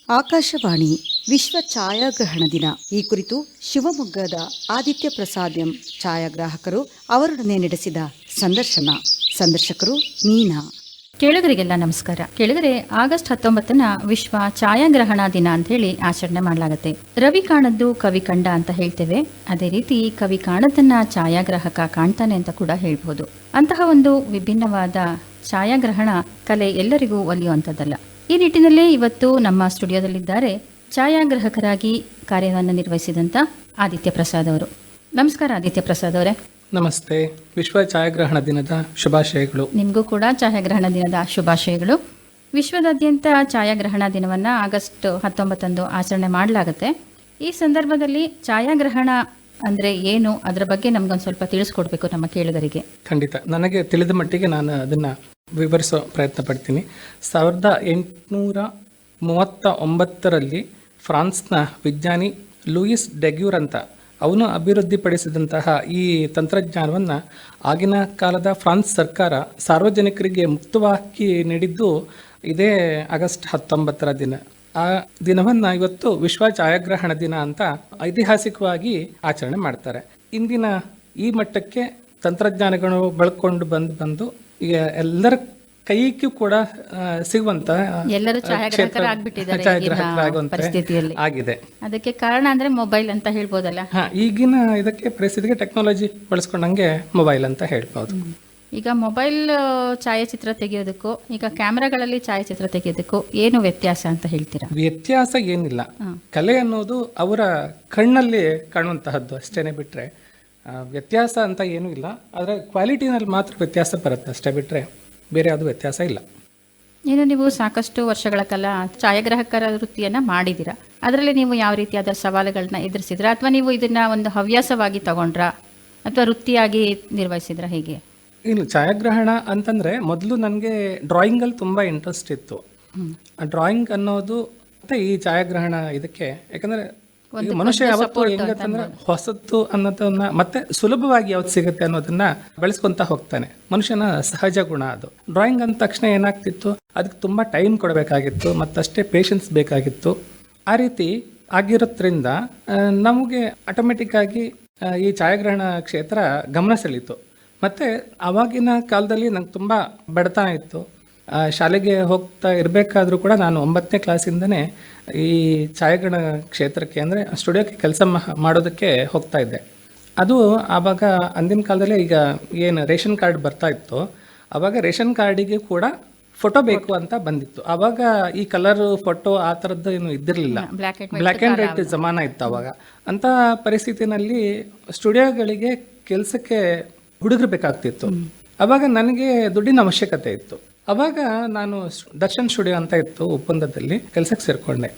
ಆಕಾಶವಾಣಿ ವಿಶ್ವ ಛಾಯಾಗ್ರಹಣ ದಿನ ಈ ಕುರಿತು ಶಿವಮೊಗ್ಗದ ಆದಿತ್ಯ ಪ್ರಸಾದ್ ಎಂ ಛಾಯಾಗ್ರಾಹಕರು ಅವರೊಡನೆ ನಡೆಸಿದ ಸಂದರ್ಶಕರು ಮೀನಾ. ಕೇಳುಗರಿಗೆಲ್ಲ ನಮಸ್ಕಾರ. ಕೇಳಿದರೆ ಆಗಸ್ಟ್ 19ನ ವಿಶ್ವ ಛಾಯಾಗ್ರಹಣ ದಿನ ಅಂತ ಹೇಳಿ ಆಚರಣೆ ಮಾಡಲಾಗುತ್ತೆ. ರವಿ ಕಾಣದ್ದು ಕವಿ ಕಂಡ ಅಂತ ಹೇಳ್ತೇವೆ. ಅದೇ ರೀತಿ ಕವಿ ಕಾಣದನ್ನ ಛಾಯಾಗ್ರಾಹಕ ಕಾಣ್ತಾನೆ ಅಂತ ಕೂಡ ಹೇಳ್ಬೋದು. ಅಂತಹ ಒಂದು ವಿಭಿನ್ನವಾದ ಛಾಯಾಗ್ರಹಣ ಕಲೆ ಎಲ್ಲರಿಗೂ ಒಲಿಯುವಂಥದ್ದಲ್ಲ. ಈ ನಿಟ್ಟಿನಲ್ಲೇ ಇವತ್ತು ನಮ್ಮ ಸ್ಟುಡಿಯೋದಲ್ಲಿದ್ದಾರೆ ಛಾಯಾಗ್ರಾಹಕರಾಗಿ ಕಾರ್ಯವನ್ನು ನಿರ್ವಹಿಸಿದಂಥ ಆದಿತ್ಯ ಪ್ರಸಾದ್ ಅವರು. ನಮಸ್ಕಾರ ಆದಿತ್ಯ ಪ್ರಸಾದ್ ಅವರೇ. ನಮಸ್ತೆ. ವಿಶ್ವ ಛಾಯಾಗ್ರಹಣ ದಿನದ ಶುಭಾಶಯಗಳು. ನಿಮಗೂ ಕೂಡ ಛಾಯಾಗ್ರಹಣ ದಿನದ ಶುಭಾಶಯಗಳು. ವಿಶ್ವದಾದ್ಯಂತ ಛಾಯಾಗ್ರಹಣ ದಿನವನ್ನು ಆಗಸ್ಟ್ 19 ಆಚರಣೆ ಮಾಡಲಾಗುತ್ತೆ. ಈ ಸಂದರ್ಭದಲ್ಲಿ ಛಾಯಾಗ್ರಹಣ ಅಂದರೆ ಏನು, ಅದರ ಬಗ್ಗೆ ನಮಗೊಂದು ಸ್ವಲ್ಪ ತಿಳಿಸ್ಕೊಡ್ಬೇಕು ನಮ್ಮ ಕೇಳುಗರಿಗೆ. ಖಂಡಿತ. ನನಗೆ ತಿಳಿದ ಮಟ್ಟಿಗೆ ನಾನು ಅದನ್ನು ವಿವರಿಸೋ ಪ್ರಯತ್ನ ಪಡ್ತೀನಿ. 1839ರಲ್ಲಿ ಫ್ರಾನ್ಸ್ನ ವಿಜ್ಞಾನಿ ಲೂಯಿಸ್ ಡೆಗ್ಯೂರ್ ಅಂತ ಅವನು ಅಭಿವೃದ್ಧಿಪಡಿಸಿದಂತಹ ಈ ತಂತ್ರಜ್ಞಾನವನ್ನು ಆಗಿನ ಕಾಲದ ಫ್ರಾನ್ಸ್ ಸರ್ಕಾರ ಸಾರ್ವಜನಿಕರಿಗೆ ಮುಕ್ತವಾಗಿ ನೀಡಿದ್ದು ಇದೇ ಆಗಸ್ಟ್ 19 ದಿನ. ಆ ದಿನವನ್ನು ಇವತ್ತು ವಿಶ್ವ ಛಾಯಾಗ್ರಹಣ ದಿನ ಅಂತ ಐತಿಹಾಸಿಕವಾಗಿ ಆಚರಣೆ ಮಾಡ್ತಾರೆ. ಇಂದಿನ ಈ ಮಟ್ಟಕ್ಕೆ ತಂತ್ರಜ್ಞಾನಗಳು ಬೆಳ್ಕೊಂಡು ಬಂದು ಈಗ ಎಲ್ಲರ ಕೈಗೂ ಕೂಡ ಸಿಗುವಂತ ಎಲ್ಲರೂ ಛಾಯಾಗ್ರಾಹಕರಾಗಿಬಿಟ್ಟಿದ್ದಾರೆ ಆಗಿದೆ. ಅದಕ್ಕೆ ಕಾರಣ ಅಂದ್ರೆ ಮೊಬೈಲ್ ಅಂತ ಹೇಳ್ಬೋದಲ್ಲ. ಈಗಿನ ಇದಕ್ಕೆ ಪರಿಸ್ಥಿತಿಗೆ ಟೆಕ್ನಾಲಜಿ ಬಳಸ್ಕೊಂಡಂಗೆ ಮೊಬೈಲ್ ಅಂತ ಹೇಳ್ಬೋದು. ಈಗ ಮೊಬೈಲ್ ಛಾಯಾಚಿತ್ರ ತೆಗೆಯೋದಕ್ಕೂ ಈಗ ಕ್ಯಾಮ್ರಾಗಳಲ್ಲಿ ಛಾಯಾಚಿತ್ರ ತೆಗೆಯೋದಕ್ಕೂ ಏನು ವ್ಯತ್ಯಾಸ ಅಂತ ಹೇಳ್ತೀರಾ? ವ್ಯತ್ಯಾಸ ಏನಿಲ್ಲ. ಕಲೆ ಅನ್ನೋದು ಅವರ ಕಣ್ಣಲ್ಲಿ ಕಾಣುವಂತಹದ್ದು ಅಷ್ಟೇನೆ ಬಿಟ್ರೆ ವ್ಯತ್ಯಾಸ ಅಂತ ಏನೂ ಇಲ್ಲ. ಆದರೆ ಕ್ವಾಲಿಟಿನಲ್ಲಿ ಮಾತ್ರ ವ್ಯತ್ಯಾಸ ಬರುತ್ತೆ ಅಷ್ಟೇ ಬಿಟ್ರೆ ಬೇರೆ ಯಾವುದು ವ್ಯತ್ಯಾಸ ಇಲ್ಲ. ಏನು ನೀವು ಸಾಕಷ್ಟು ವರ್ಷಗಳ ಕಾಲ ಛಾಯಾಗ್ರಾಹಕರ ವೃತ್ತಿಯನ್ನು ಮಾಡಿದ್ದೀರಾ. ಅದರಲ್ಲಿ ನೀವು ಯಾವ ರೀತಿಯಾದ ಸವಾಲುಗಳನ್ನ ಎದುರಿಸಿದ್ರಾ, ಅಥವಾ ನೀವು ಇದನ್ನ ಒಂದು ಹವ್ಯಾಸವಾಗಿ ತಗೊಂಡ್ರಾ ಅಥವಾ ವೃತ್ತಿಯಾಗಿ ನಿರ್ವಹಿಸಿದ್ರಾ, ಹೇಗೆ? ಇಲ್ಲ, ಛಾಯಾಗ್ರಹಣ ಅಂತಂದರೆ ಮೊದಲು ನನಗೆ ಡ್ರಾಯಿಂಗಲ್ಲಿ ತುಂಬ ಇಂಟ್ರೆಸ್ಟ್ ಇತ್ತು. ಡ್ರಾಯಿಂಗ್ ಅನ್ನೋದು ಮತ್ತು ಈ ಛಾಯಾಗ್ರಹಣ ಇದಕ್ಕೆ ಯಾಕಂದರೆ ಮನುಷ್ಯ ಯಾವತ್ತೂ ಹೆಂಗಂತಂದ್ರೆ ಹೊಸತ್ತು ಅನ್ನೋದನ್ನ ಮತ್ತೆ ಸುಲಭವಾಗಿ ಯಾವ್ದು ಸಿಗುತ್ತೆ ಅನ್ನೋದನ್ನ ಬೆಳೆಸ್ಕೊಂತ ಹೋಗ್ತಾನೆ. ಮನುಷ್ಯನ ಸಹಜ ಗುಣ ಅದು. ಡ್ರಾಯಿಂಗ್ ಅಂದ ತಕ್ಷಣ ಏನಾಗ್ತಿತ್ತು, ಅದಕ್ಕೆ ತುಂಬ ಟೈಮ್ ಕೊಡಬೇಕಾಗಿತ್ತು, ಮತ್ತಷ್ಟೇ ಪೇಷನ್ಸ್ ಬೇಕಾಗಿತ್ತು. ಆ ರೀತಿ ಆಗಿರೋದ್ರಿಂದ ನಮಗೆ ಆಟೋಮೆಟಿಕ್ ಆಗಿ ಈ ಛಾಯಾಗ್ರಹಣ ಕ್ಷೇತ್ರ ಗಮನ ಸೆಳೀತು. ಮತ್ತು ಆವಾಗಿನ ಕಾಲದಲ್ಲಿ ನಂಗೆ ತುಂಬ ಬಡತನ ಇತ್ತು. ಶಾಲೆಗೆ ಹೋಗ್ತಾ ಇರಬೇಕಾದ್ರೂ ಕೂಡ ನಾನು 9ನೇ ಕ್ಲಾಸಿಂದನೇ ಈ ಛಾಯಾಗ್ರಹಣ ಕ್ಷೇತ್ರಕ್ಕೆ ಅಂದರೆ ಸ್ಟುಡಿಯೋಕ್ಕೆ ಕೆಲಸ ಮಾಡೋದಕ್ಕೆ ಹೋಗ್ತಾ ಇದ್ದೆ. ಅದು ಆವಾಗ ಅಂದಿನ ಕಾಲದಲ್ಲಿ ಈಗ ಏನು ರೇಷನ್ ಕಾರ್ಡ್ ಬರ್ತಾ ಇತ್ತು, ಆವಾಗ ರೇಷನ್ ಕಾರ್ಡಿಗೆ ಕೂಡ ಫೋಟೋ ಬೇಕು ಅಂತ ಬಂದಿತ್ತು. ಆವಾಗ ಈ ಕಲರ್ ಫೋಟೋ ಆ ಥರದ್ದು ಏನು ಇದ್ದಿರಲಿಲ್ಲ. ಬ್ಲ್ಯಾಕ್ ಆ್ಯಂಡ್ ವೈಟ್ ಜಮಾನ ಇತ್ತು ಆವಾಗ. ಅಂಥ ಪರಿಸ್ಥಿತಿನಲ್ಲಿ ಸ್ಟುಡಿಯೋಗಳಿಗೆ ಕೆಲಸಕ್ಕೆ ಹುಡುಗರು ಬೇಕಾಗ್ತಿತ್ತು. ಆವಾಗ ನನಗೆ ದುಡ್ಡಿನ ಅವಶ್ಯಕತೆ ಇತ್ತು. ಅವಾಗ ನಾನು ದರ್ಶನ್ ಸ್ಟುಡಿಯೋ ಅಂತ ಇತ್ತು ಒಪ್ಪಂದದಲ್ಲಿ ಕೆಲಸಕ್ಕೆ ಸೇರಿಕೊಂಡೆ.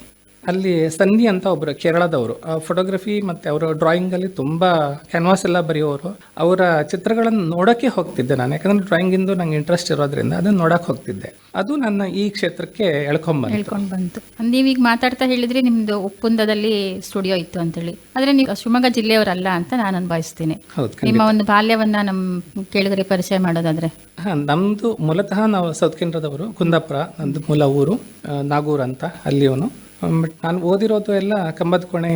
ಅಲ್ಲಿ ಸನ್ನಿ ಅಂತ ಒಬ್ಬರು ಕೇರಳದವರು ಫೋಟೋಗ್ರಫಿ ಮತ್ತು ಅವರು ಡ್ರಾಯಿಂಗಲ್ಲಿ ತುಂಬ ಕ್ಯಾನ್ವಾಸ್ ಎಲ್ಲ ಬರೆಯೋರು. ಅವರ ಚಿತ್ರಗಳನ್ನು ನೋಡೋಕ್ಕೆ ಹೋಗ್ತಿದ್ದೆ ನಾನು, ಯಾಕಂದರೆ ಡ್ರಾಯಿಂಗಿಂದು ನಂಗೆ ಇಂಟ್ರೆಸ್ಟ್ ಇರೋದ್ರಿಂದ ಅದನ್ನು ನೋಡೋಕೆ ಹೋಗ್ತಿದ್ದೆ. ಅದು ನನ್ನ ಈ ಕ್ಷೇತ್ರಕ್ಕೆ ಬಂತು. ನೀವೀಗ ಮಾತಾಡ್ತಾ ಹೇಳಿದ್ರಿ ನಿಮ್ಮದು ಒಪ್ಪಂದದಲ್ಲಿ ಸ್ಟುಡಿಯೋ ಇತ್ತು ಅಂತೇಳಿ. ಆದರೆ ನೀವು ಶಿವಮೊಗ್ಗ ಜಿಲ್ಲೆಯವರಲ್ಲ ಅಂತ ನಾನು ಅನ್ಭವಿಸ್ತೀನಿ. ನಿಮ್ಮ ಒಂದು ಬಾಲ್ಯವನ್ನ ನಮ್ಮ ಕೇಳಿದರೆ ಪರಿಚಯ ಮಾಡೋದಾದ್ರೆ? ನಮ್ಮದು ಮೂಲತಃ ನಾವು ಸೌತ್ ಕೇಂದ್ರದವರು, ಕುಂದಾಪುರ ನಂದು ಮೂಲ ಊರು, ನಾಗೂರ್ ಅಂತ ಅಲ್ಲಿಯವನು. ಬಟ್ ನಾನು ಓದಿರೋದು ಎಲ್ಲ ಕಂಬದಕೋಣೆ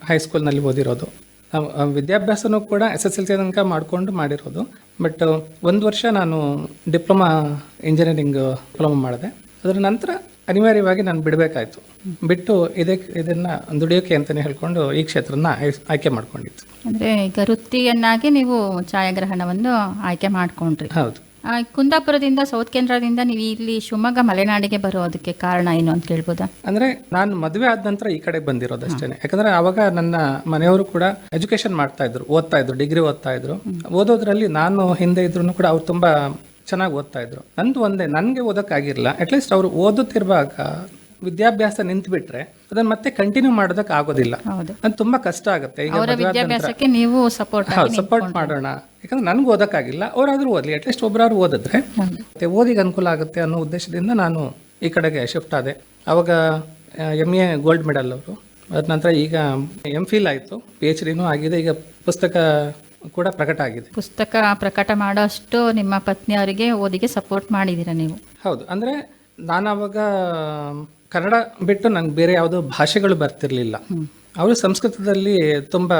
ಹೈಸ್ಕೂಲ್ನಲ್ಲಿ ಓದಿರೋದು. ವಿದ್ಯಾಭ್ಯಾಸನೂ ಕೂಡ SSLC ತನಕ ಮಾಡಿರೋದು. ಬಟ್ 1 ವರ್ಷ ನಾನು ಡಿಪ್ಲೊಮಾ ಇಂಜಿನಿಯರಿಂಗ್ ಡಿಪ್ಲೊಮಾ ಮಾಡಿದೆ. ಅದರ ನಂತರ ಅನಿವಾರ್ಯವಾಗಿ ನಾನು ಬಿಡಬೇಕಾಯ್ತು. ಬಿಟ್ಟು ಇದನ್ನು ದುಡಿಯೋಕೆ ಅಂತಲೇ ಹೇಳ್ಕೊಂಡು ಈ ಕ್ಷೇತ್ರನ ಆಯ್ಕೆ ಮಾಡ್ಕೊಂಡಿತ್ತು. ಅಂದರೆ ಈಗ ವೃತ್ತಿಯನ್ನಾಗಿ ನೀವು ಛಾಯಾಗ್ರಹಣವನ್ನು ಆಯ್ಕೆ ಮಾಡ್ಕೊಂಡ್ರಿ. ಹೌದು. ಕುಂದಾಪುರದಿಂದ ಸೌತ್ ಕೇಂದ್ರದಿಂದ ನೀವು ಇಲ್ಲಿ ಶಿವಮೊಗ್ಗ ಮಲೆನಾಡಿಗೆ ಬರೋದಕ್ಕೆ ಕಾರಣ ಏನು ಅಂತ ಕೇಳ್ಬೋದಾ? ಅಂದ್ರೆ ನಾನು ಮದುವೆ ಆದ ನಂತರ ಈ ಕಡೆ ಬಂದಿರೋದು ಅಷ್ಟೇನೆ. ಯಾಕಂದ್ರೆ ಆವಾಗ ನನ್ನ ಮನೆಯವರು ಕೂಡ ಎಜುಕೇಶನ್ ಮಾಡ್ತಾ ಇದ್ರು, ಓದ್ತಾ ಇದ್ರು, ಡಿಗ್ರಿ ಓದ್ತಾ ಇದ್ರು. ಓದೋದ್ರಲ್ಲಿ ನಾನು ಹಿಂದೆ ಇದ್ರು ಕೂಡ ಅವ್ರು ತುಂಬಾ ಚೆನ್ನಾಗಿ ಓದ್ತಾ ಇದ್ರು. ನಂದು ಒಂದೇ, ನನಗೆ ಓದೋಕ್ಕಾಗಿರಲಿಲ್ಲ. ಅಟ್ಲೀಸ್ಟ್ ಅವರು ಓದುತ್ತಿರುವಾಗ ವಿದ್ಯಾಭ್ಯಾಸ ನಿಂತು ಬಿಟ್ರೆ ಅದನ್ನ ಮತ್ತೆ ಕಂಟಿನ್ಯೂ ಮಾಡೋದಕ್ಕೆ ಆಗೋದಿಲ್ಲ. ಅದು ತುಂಬಾ ಕಷ್ಟ ಆಗುತ್ತೆ. ಈಗ ನೀವು ಸಪೋರ್ಟ್ ಮಾಡೋಣ, ಯಾಕಂದ್ರೆ ನನಗೂ ಓದಕ್ಕಾಗಿಲ್ಲ, ಅವರಾದ್ರೂ ಓದ್ಲಿ, ಅಟ್ಲೀಸ್ಟ್ ಒಬ್ಬರಾದ್ರು ಓದಿದ್ರೆ ಮತ್ತೆ ಓದಿಗೆ ಅನುಕೂಲ ಆಗುತ್ತೆ ಅನ್ನೋ ಉದ್ದೇಶದಿಂದ ನಾನು ಈ ಕಡೆಗೆ ಶಿಫ್ಟ್ ಆದೆ. ಅವಾಗ MA ಗೋಲ್ಡ್ ಮೆಡಲ್ ಅವರು, ಅದ ನಂತರ ಈಗ MPhil ಆಯಿತು, PhDನೂ ಆಗಿದೆ. ಈಗ ಪುಸ್ತಕ ಕೂಡ ಪ್ರಕಟ ಆಗಿದೆ. ಪುಸ್ತಕ ಪ್ರಕಟ ಮಾಡೋಷ್ಟು ನಿಮ್ಮ ಪತ್ನಿಯವರಿಗೆ ಓದಿಗೆ ಸಪೋರ್ಟ್ ಮಾಡಿದ್ದೀರಾ ನೀವು? ಹೌದು. ಅಂದರೆ ನಾನು ಅವಾಗ ಕನ್ನಡ ಬಿಟ್ಟು ನಂಗೆ ಬೇರೆ ಯಾವುದೋ ಭಾಷೆಗಳು ಬರ್ತಿರ್ಲಿಲ್ಲ. ಅವರು ಸಂಸ್ಕೃತದಲ್ಲಿ ತುಂಬ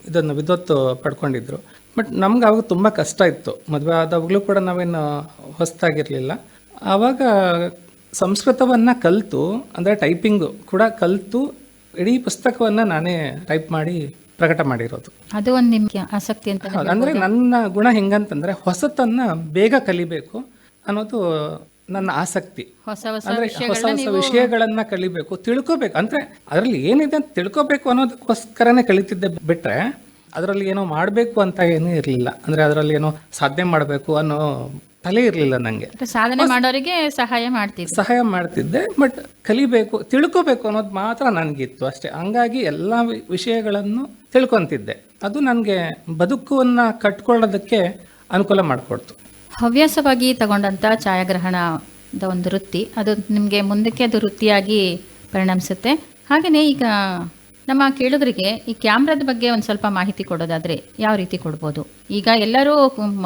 ಇದನ್ನು ವಿದ್ವತ್ತು ಪಡ್ಕೊಂಡಿದ್ರು. ಬಟ್ ನಮ್ಗೆ ಅವಾಗ ತುಂಬ ಕಷ್ಟ ಇತ್ತು. ಮದುವೆ ಆದಾಗಲೂ ಕೂಡ ನಾವೇನು ಹೊಸದಾಗಿರಲಿಲ್ಲ. ಆವಾಗ ಸಂಸ್ಕೃತವನ್ನು ಕಲಿತು, ಅಂದರೆ ಟೈಪಿಂಗು ಕೂಡ ಕಲಿತು ಇಡೀ ಪುಸ್ತಕವನ್ನು ನಾನೇ ಟೈಪ್ ಮಾಡಿ ಪ್ರಕಟ ಮಾಡಿರೋದು. ಅದು ಒಂದು ನಿಮ್ಗೆ ಆಸಕ್ತಿ ಅಂತ ಅಂದರೆ ನನ್ನ ಗುಣ ಹೆಂಗಂತಂದರೆ ಹೊಸತನ್ನು ಬೇಗ ಕಲಿಬೇಕು ಅನ್ನೋದು ನನ್ನ ಆಸಕ್ತಿ. ಹೊಸ ಹೊಸ ಅಂದರೆ ಹೊಸ ಹೊಸ ವಿಷಯಗಳನ್ನು ಕಲಿಬೇಕು, ತಿಳ್ಕೊಬೇಕು. ಅಂದರೆ ಅದರಲ್ಲಿ ಏನಿದೆ ಅಂತ ತಿಳ್ಕೊಬೇಕು ಅನ್ನೋದಕ್ಕೋಸ್ಕರನೇ ಕಲಿತಿದ್ದೆ ಬಿಟ್ಟರೆ ಅದರಲ್ಲಿ ಏನೋ ಮಾಡಬೇಕು ಅಂತ ಏನೂ ಇರಲಿಲ್ಲ. ಅಂದರೆ ಅದರಲ್ಲಿ ಏನೋ ಸಾಧನೆ ಮಾಡಬೇಕು ಅನ್ನೋ ತಲೆ ಇರಲಿಲ್ಲ ನನಗೆ. ಸಾಧನೆ ಮಾಡೋರಿಗೆ ಸಹಾಯ ಮಾಡ್ತಿದ್ದೆ. ಬಟ್ ಕಲಿಬೇಕು, ತಿಳ್ಕೊಬೇಕು ಅನ್ನೋದು ಮಾತ್ರ ನನಗಿತ್ತು ಅಷ್ಟೇ. ಹಂಗಾಗಿ ಎಲ್ಲ ವಿಷಯಗಳನ್ನು ತಿಳ್ಕೊತಿದ್ದೆ. ಅದು ನನಗೆ ಬದುಕನ್ನು ಕಟ್ಕೊಳ್ಳೋದಕ್ಕೆ ಅನುಕೂಲ ಮಾಡಿಕೊಡ್ತು. ಹವ್ಯಾಸವಾಗಿ ತಗೊಂಡಂಥ ಛಾಯಾಗ್ರಹಣದ ಒಂದು ವೃತ್ತಿ, ಅದು ನಿಮಗೆ ಮುಂದಕ್ಕೆ ಅದು ವೃತ್ತಿಯಾಗಿ ಪರಿಣಮಿಸುತ್ತೆ. ಹಾಗೆಯೇ ಈಗ ನಮ್ಮ ಕೇಳುಗರಿಗೆ ಈ ಕ್ಯಾಮ್ರಾದ ಬಗ್ಗೆ ಒಂದು ಸ್ವಲ್ಪ ಮಾಹಿತಿ ಕೊಡೋದಾದರೆ ಯಾವ ರೀತಿ ಕೊಡ್ಬೋದು? ಈಗ ಎಲ್ಲರೂ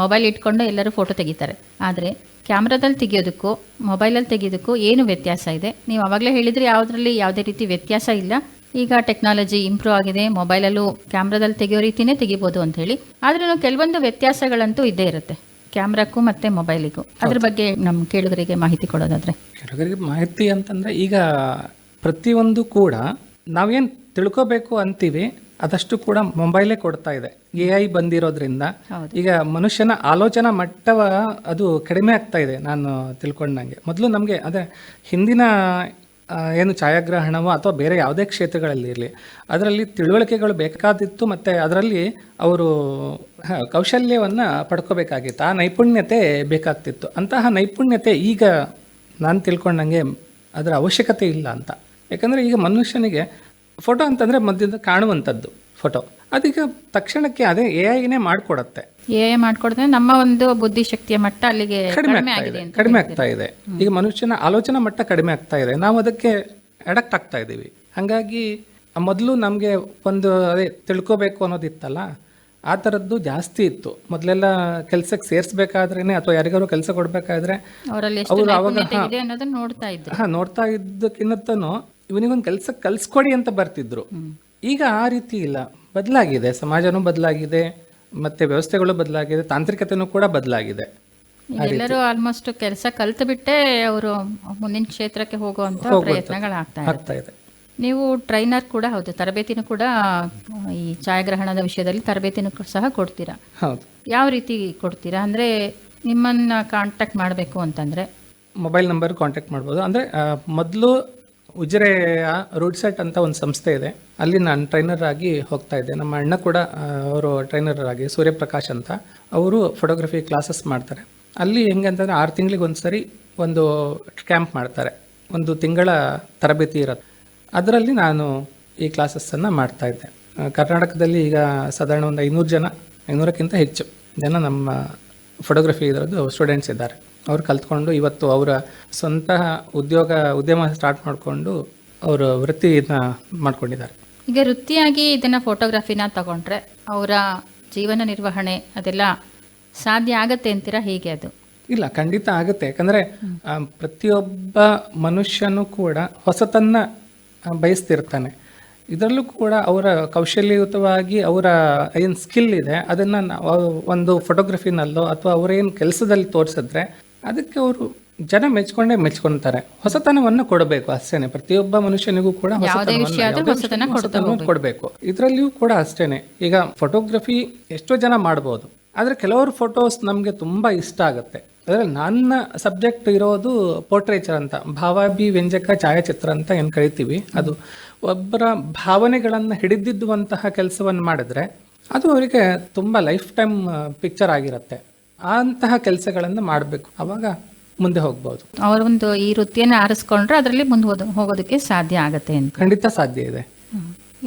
ಮೊಬೈಲ್ ಇಟ್ಕೊಂಡು ಎಲ್ಲರೂ ಫೋಟೋ ತೆಗಿತಾರೆ, ಆದರೆ ಕ್ಯಾಮ್ರಾದಲ್ಲಿ ತೆಗಿಯೋದಕ್ಕೂ ಮೊಬೈಲಲ್ಲಿ ತೆಗೆಯೋದಕ್ಕೂ ಏನು ವ್ಯತ್ಯಾಸ ಇದೆ? ನೀವು ಆವಾಗಲೇ ಹೇಳಿದರೆ ಯಾವುದರಲ್ಲಿ ಯಾವುದೇ ರೀತಿ ವ್ಯತ್ಯಾಸ ಇಲ್ಲ, ಈಗ ಟೆಕ್ನಾಲಜಿ ಇಂಪ್ರೂವ್ ಆಗಿದೆ, ಮೊಬೈಲಲ್ಲೂ ಕ್ಯಾಮ್ರಾದಲ್ಲಿ ತೆಗೆಯೋ ರೀತಿಯೇ ತೆಗಿಬೋದು ಅಂತ ಹೇಳಿ. ಆದ್ರೂ ಕೆಲವೊಂದು ವ್ಯತ್ಯಾಸಗಳಂತೂ ಇದ್ದೇ ಇರುತ್ತೆ ಕ್ಯಾಮ್ರಾಕ್ಕೂ ಮತ್ತು ಮೊಬೈಲಿಗೂ. ಅದ್ರ ಬಗ್ಗೆ ನಮ್ಮ ಕೇಳುಗರಿಗೆ ಮಾಹಿತಿ ಕೊಡೋದಾದರೆ? ಕೇಳುಗರಿಗೆ ಮಾಹಿತಿ ಅಂತಂದರೆ ಈಗ ಪ್ರತಿಯೊಂದು ಕೂಡ ನಾವೇನು ತಿಳ್ಕೋಬೇಕು ಅಂತೀವಿ ಅದಷ್ಟು ಕೂಡ ಮೊಬೈಲೇ ಕೊಡ್ತಾ ಇದೆ. AI ಬಂದಿರೋದ್ರಿಂದ ಈಗ ಮನುಷ್ಯನ ಆಲೋಚನಾ ಮಟ್ಟವ ಅದು ಕಡಿಮೆ ಆಗ್ತಾ ಇದೆ ನಾನು ತಿಳ್ಕೊಂಡಂಗೆ. ಮೊದಲು ನಮಗೆ ಅದೇ ಹಿಂದಿನ ಏನು ಛಾಯಾಗ್ರಹಣವೋ ಅಥವಾ ಬೇರೆ ಯಾವುದೇ ಕ್ಷೇತ್ರಗಳಲ್ಲಿ ಇರಲಿ, ಅದರಲ್ಲಿ ತಿಳುವಳಿಕೆಗಳು ಬೇಕಾದಿತ್ತು ಮತ್ತು ಅದರಲ್ಲಿ ಅವರು ಕೌಶಲ್ಯವನ್ನು ಪಡ್ಕೋಬೇಕಾಗಿತ್ತು, ಆ ನೈಪುಣ್ಯತೆ ಬೇಕಾಗ್ತಿತ್ತು. ಅಂತಹ ನೈಪುಣ್ಯತೆ ಈಗ ನಾನು ತಿಳ್ಕೊಂಡಂಗೆ ಅದರ ಅವಶ್ಯಕತೆ ಇಲ್ಲ ಅಂತ. ಯಾಕಂದರೆ ಈಗ ಮನುಷ್ಯನಿಗೆ ಫೋಟೋ ಅಂತಂದರೆ ಮಧ್ಯದ ಕಾಣುವಂಥದ್ದು ಫೋಟೋ, ಅದೀಗ ತಕ್ಷಣಕ್ಕೆ ಅದೇ AI ಮಾಡಿಕೊಡತ್ತೆ. ಮಾಡಿಕೊಡ್ತಾರೆ, ನಮ್ಮ ಒಂದು ಬುದ್ಧಿಶಕ್ತಿಯ ಮಟ್ಟ ಅಲ್ಲಿಗೆ ಕಡಿಮೆ ಆಗ್ತಾ ಇದೆ. ಈಗ ಮನುಷ್ಯನ ಆಲೋಚನಾ ಮಟ್ಟ ಕಡಿಮೆ ಆಗ್ತಾ ಇದೆ, ನಾವು ಅದಕ್ಕೆ ಅಡಕ್ಟ್ ಆಗ್ತಾ ಇದ್ದೀವಿ. ಹಾಗಾಗಿ ಮೊದಲು ನಮಗೆ ಒಂದು ಅದೇ ತಿಳ್ಕೋಬೇಕು ಅನ್ನೋದಿತ್ತಲ್ಲ, ಆ ಥರದ್ದು ಜಾಸ್ತಿ ಇತ್ತು. ಮೊದಲೆಲ್ಲ ಕೆಲಸಕ್ಕೆ ಸೇರಿಸ್ಬೇಕಾದ್ರೇ ಅಥವಾ ಯಾರಿಗಾರು ಕೆಲಸ ಕೊಡಬೇಕಾದ್ರೆ ಅವರು ಅವಾಗ ನೋಡ್ತಾ ಇದ್ದಕ್ಕಿಂತನೂ ಇವನಿಗೊಂದು ಕೆಲಸ ಕಲಿಸ್ಕೊಡಿ ಅಂತ ಬರ್ತಿದ್ರು. ಈಗ ಆ ರೀತಿ ಇಲ್ಲ, ಬದಲಾಗಿದೆ, ಸಮಾಜನೂ ಬದಲಾಗಿದೆ, ಮತ್ತೆ ವ್ಯವಸ್ಥೆಗಳು ಬದಲಾಗಿದೆ, ತಾಂತ್ರಿಕತೆನೂ ಕೂಡ ಬದಲಾಗಿದೆ. ಎಲ್ಲರೂ ಆಲ್ಮೋಸ್ಟ್ ಕೆಲಸ ಕಲ್ತು ಬಿಟ್ಟೆ ಅವರು ಮುಂದಿನ ಕ್ಷೇತ್ರಕ್ಕೆ ಹೋಗುವಂತ ಪ್ರಯತ್ನಗಳಾಗ್ತಾ ಇದೆ. ನೀವು ಟ್ರೈನರ್ ಕೂಡ ಹೌದು, ತರಬೇತಿನೂ ಕೂಡ ಈ ಛಾಯಾಗ್ರಹಣದ ವಿಷಯದಲ್ಲಿ ತರಬೇತಿನೂ ಸಹ ಕೊಡ್ತೀರಾ? ಹೌದು. ಯಾವ ರೀತಿ ಕೊಡ್ತೀರಾ? ಅಂದರೆ ನಿಮ್ಮನ್ನ ಕಾಂಟ್ಯಾಕ್ಟ್ ಮಾಡಬೇಕು ಅಂತಂದರೆ ಮೊಬೈಲ್ ನಂಬರ್ ಕಾಂಟ್ಯಾಕ್ಟ್ ಮಾಡ್ಬೋದು. ಅಂದರೆ ಮೊದಲು ಉಜಿರೆಯ ರೂಡ್ ಸೆಟ್ ಅಂತ ಒಂದು ಸಂಸ್ಥೆ ಇದೆ, ಅಲ್ಲಿ ನಾನು ಟ್ರೈನರ್ ಆಗಿ ಹೋಗ್ತಾ ಇದ್ದೆ. ನಮ್ಮ ಅಣ್ಣ ಕೂಡ ಅವರು ಟ್ರೈನರ್ ಆಗಿ, ಸೂರ್ಯಪ್ರಕಾಶ್ ಅಂತ, ಅವರು ಫೋಟೋಗ್ರಫಿ ಕ್ಲಾಸಸ್ ಮಾಡ್ತಾರೆ. ಅಲ್ಲಿ ಹೆಂಗೆ ಅಂತಂದರೆ 6 ತಿಂಗಳಿಗೆ ಒಂದು ಸರಿ ಒಂದು ಕ್ಯಾಂಪ್ ಮಾಡ್ತಾರೆ, 1 ತಿಂಗಳ ತರಬೇತಿ ಇರುತ್ತೆ. ಅದರಲ್ಲಿ ನಾನು ಈ ಕ್ಲಾಸಸ್ಸನ್ನು ಮಾಡ್ತಾಯಿದ್ದೆ. ಕರ್ನಾಟಕದಲ್ಲಿ ಈಗ ಸಾಧಾರಣ ಒಂದು 500ಕ್ಕಿಂತ ಹೆಚ್ಚು ಜನ ನಮ್ಮ ಫೋಟೋಗ್ರಫಿ ಇದರದ್ದು ಸ್ಟೂಡೆಂಟ್ಸ್ ಇದ್ದಾರೆ. ಅವ್ರು ಕಲ್ತ್ಕೊಂಡು ಇವತ್ತು ಅವರ ಸ್ವಂತ ಉದ್ಯಮ ಸ್ಟಾರ್ಟ್ ಮಾಡಿಕೊಂಡು ಅವರು ವೃತ್ತಿನ ಮಾಡ್ಕೊಂಡಿದ್ದಾರೆ. ಈಗ ವೃತ್ತಿಯಾಗಿ ಇದನ್ನು ಫೋಟೋಗ್ರಫಿನ ತಗೊಂಡ್ರೆ ಅವರ ಜೀವನ ನಿರ್ವಹಣೆ ಅದೆಲ್ಲ ಸಾಧ್ಯ ಆಗತ್ತೆ ಅಂತೀರಾ? ಹೇಗೆ ಅದು? ಇಲ್ಲ, ಖಂಡಿತ ಆಗುತ್ತೆ. ಯಾಕಂದರೆ ಪ್ರತಿಯೊಬ್ಬ ಮನುಷ್ಯನೂ ಕೂಡ ಹೊಸತನ್ನು ಬಯಸ್ತಿರ್ತಾನೆ. ಇದರಲ್ಲೂ ಕೂಡ ಅವರ ಕೌಶಲ್ಯಯುತವಾಗಿ ಅವರ ಏನು ಸ್ಕಿಲ್ ಇದೆ ಅದನ್ನು ಒಂದು ಫೋಟೋಗ್ರಫಿನಲ್ಲೋ ಅಥವಾ ಅವರೇನು ಕೆಲಸದಲ್ಲಿ ತೋರಿಸಿದ್ರೆ ಅದಕ್ಕೆ ಅವರು ಜನ ಮೆಚ್ಕೊಂತಾರೆ. ಹೊಸತನವನ್ನು ಕೊಡಬೇಕು ಅಷ್ಟೇನೆ. ಪ್ರತಿಯೊಬ್ಬ ಮನುಷ್ಯನಿಗೂ ಕೂಡ ಹೊಸತನವನ್ನು ಕೊಡಬೇಕು. ಇದರಲ್ಲಿಯೂ ಕೂಡ ಅಷ್ಟೇನೆ. ಈಗ ಫೋಟೋಗ್ರಫಿ ಎಷ್ಟೋ ಜನ ಮಾಡ್ಬೋದು, ಆದರೆ ಕೆಲವರು ಫೋಟೋಸ್ ನಮಗೆ ತುಂಬ ಇಷ್ಟ ಆಗುತ್ತೆ. ಅದರಲ್ಲಿ ನನ್ನ ಸಬ್ಜೆಕ್ಟ್ ಇರೋದು ಪೋರ್ಟ್ರೇಚರ್ ಅಂತ, ಭಾವಾಭಿವ್ಯಂಜಕ ಛಾಯಾಚಿತ್ರ ಅಂತ ಏನು ಕರಿತೀವಿ. ಅದು ಒಬ್ಬರ ಭಾವನೆಗಳನ್ನು ಹಿಡಿದಿದ್ದುವಂತಹ ಕೆಲಸವನ್ನು ಮಾಡಿದ್ರೆ ಅದು ಅವರಿಗೆ ತುಂಬ ಲೈಫ್ ಟೈಮ್ ಪಿಕ್ಚರ್ ಆಗಿರುತ್ತೆ. ಅಂತಹ ಕೆಲಸಗಳನ್ನು ಮಾಡಬೇಕು, ಆವಾಗ ಮುಂದೆ ಹೋಗ್ಬೋದು. ಅವರೊಂದು ಈ ವೃತ್ತಿಯನ್ನು ಆರಿಸ್ಕೊಂಡ್ರೆ ಅದರಲ್ಲಿ ಮುಂದೆ ಹೋಗೋದಕ್ಕೆ ಸಾಧ್ಯ ಆಗುತ್ತೆ ಅಂತ. ಖಂಡಿತ ಸಾಧ್ಯ ಇದೆ.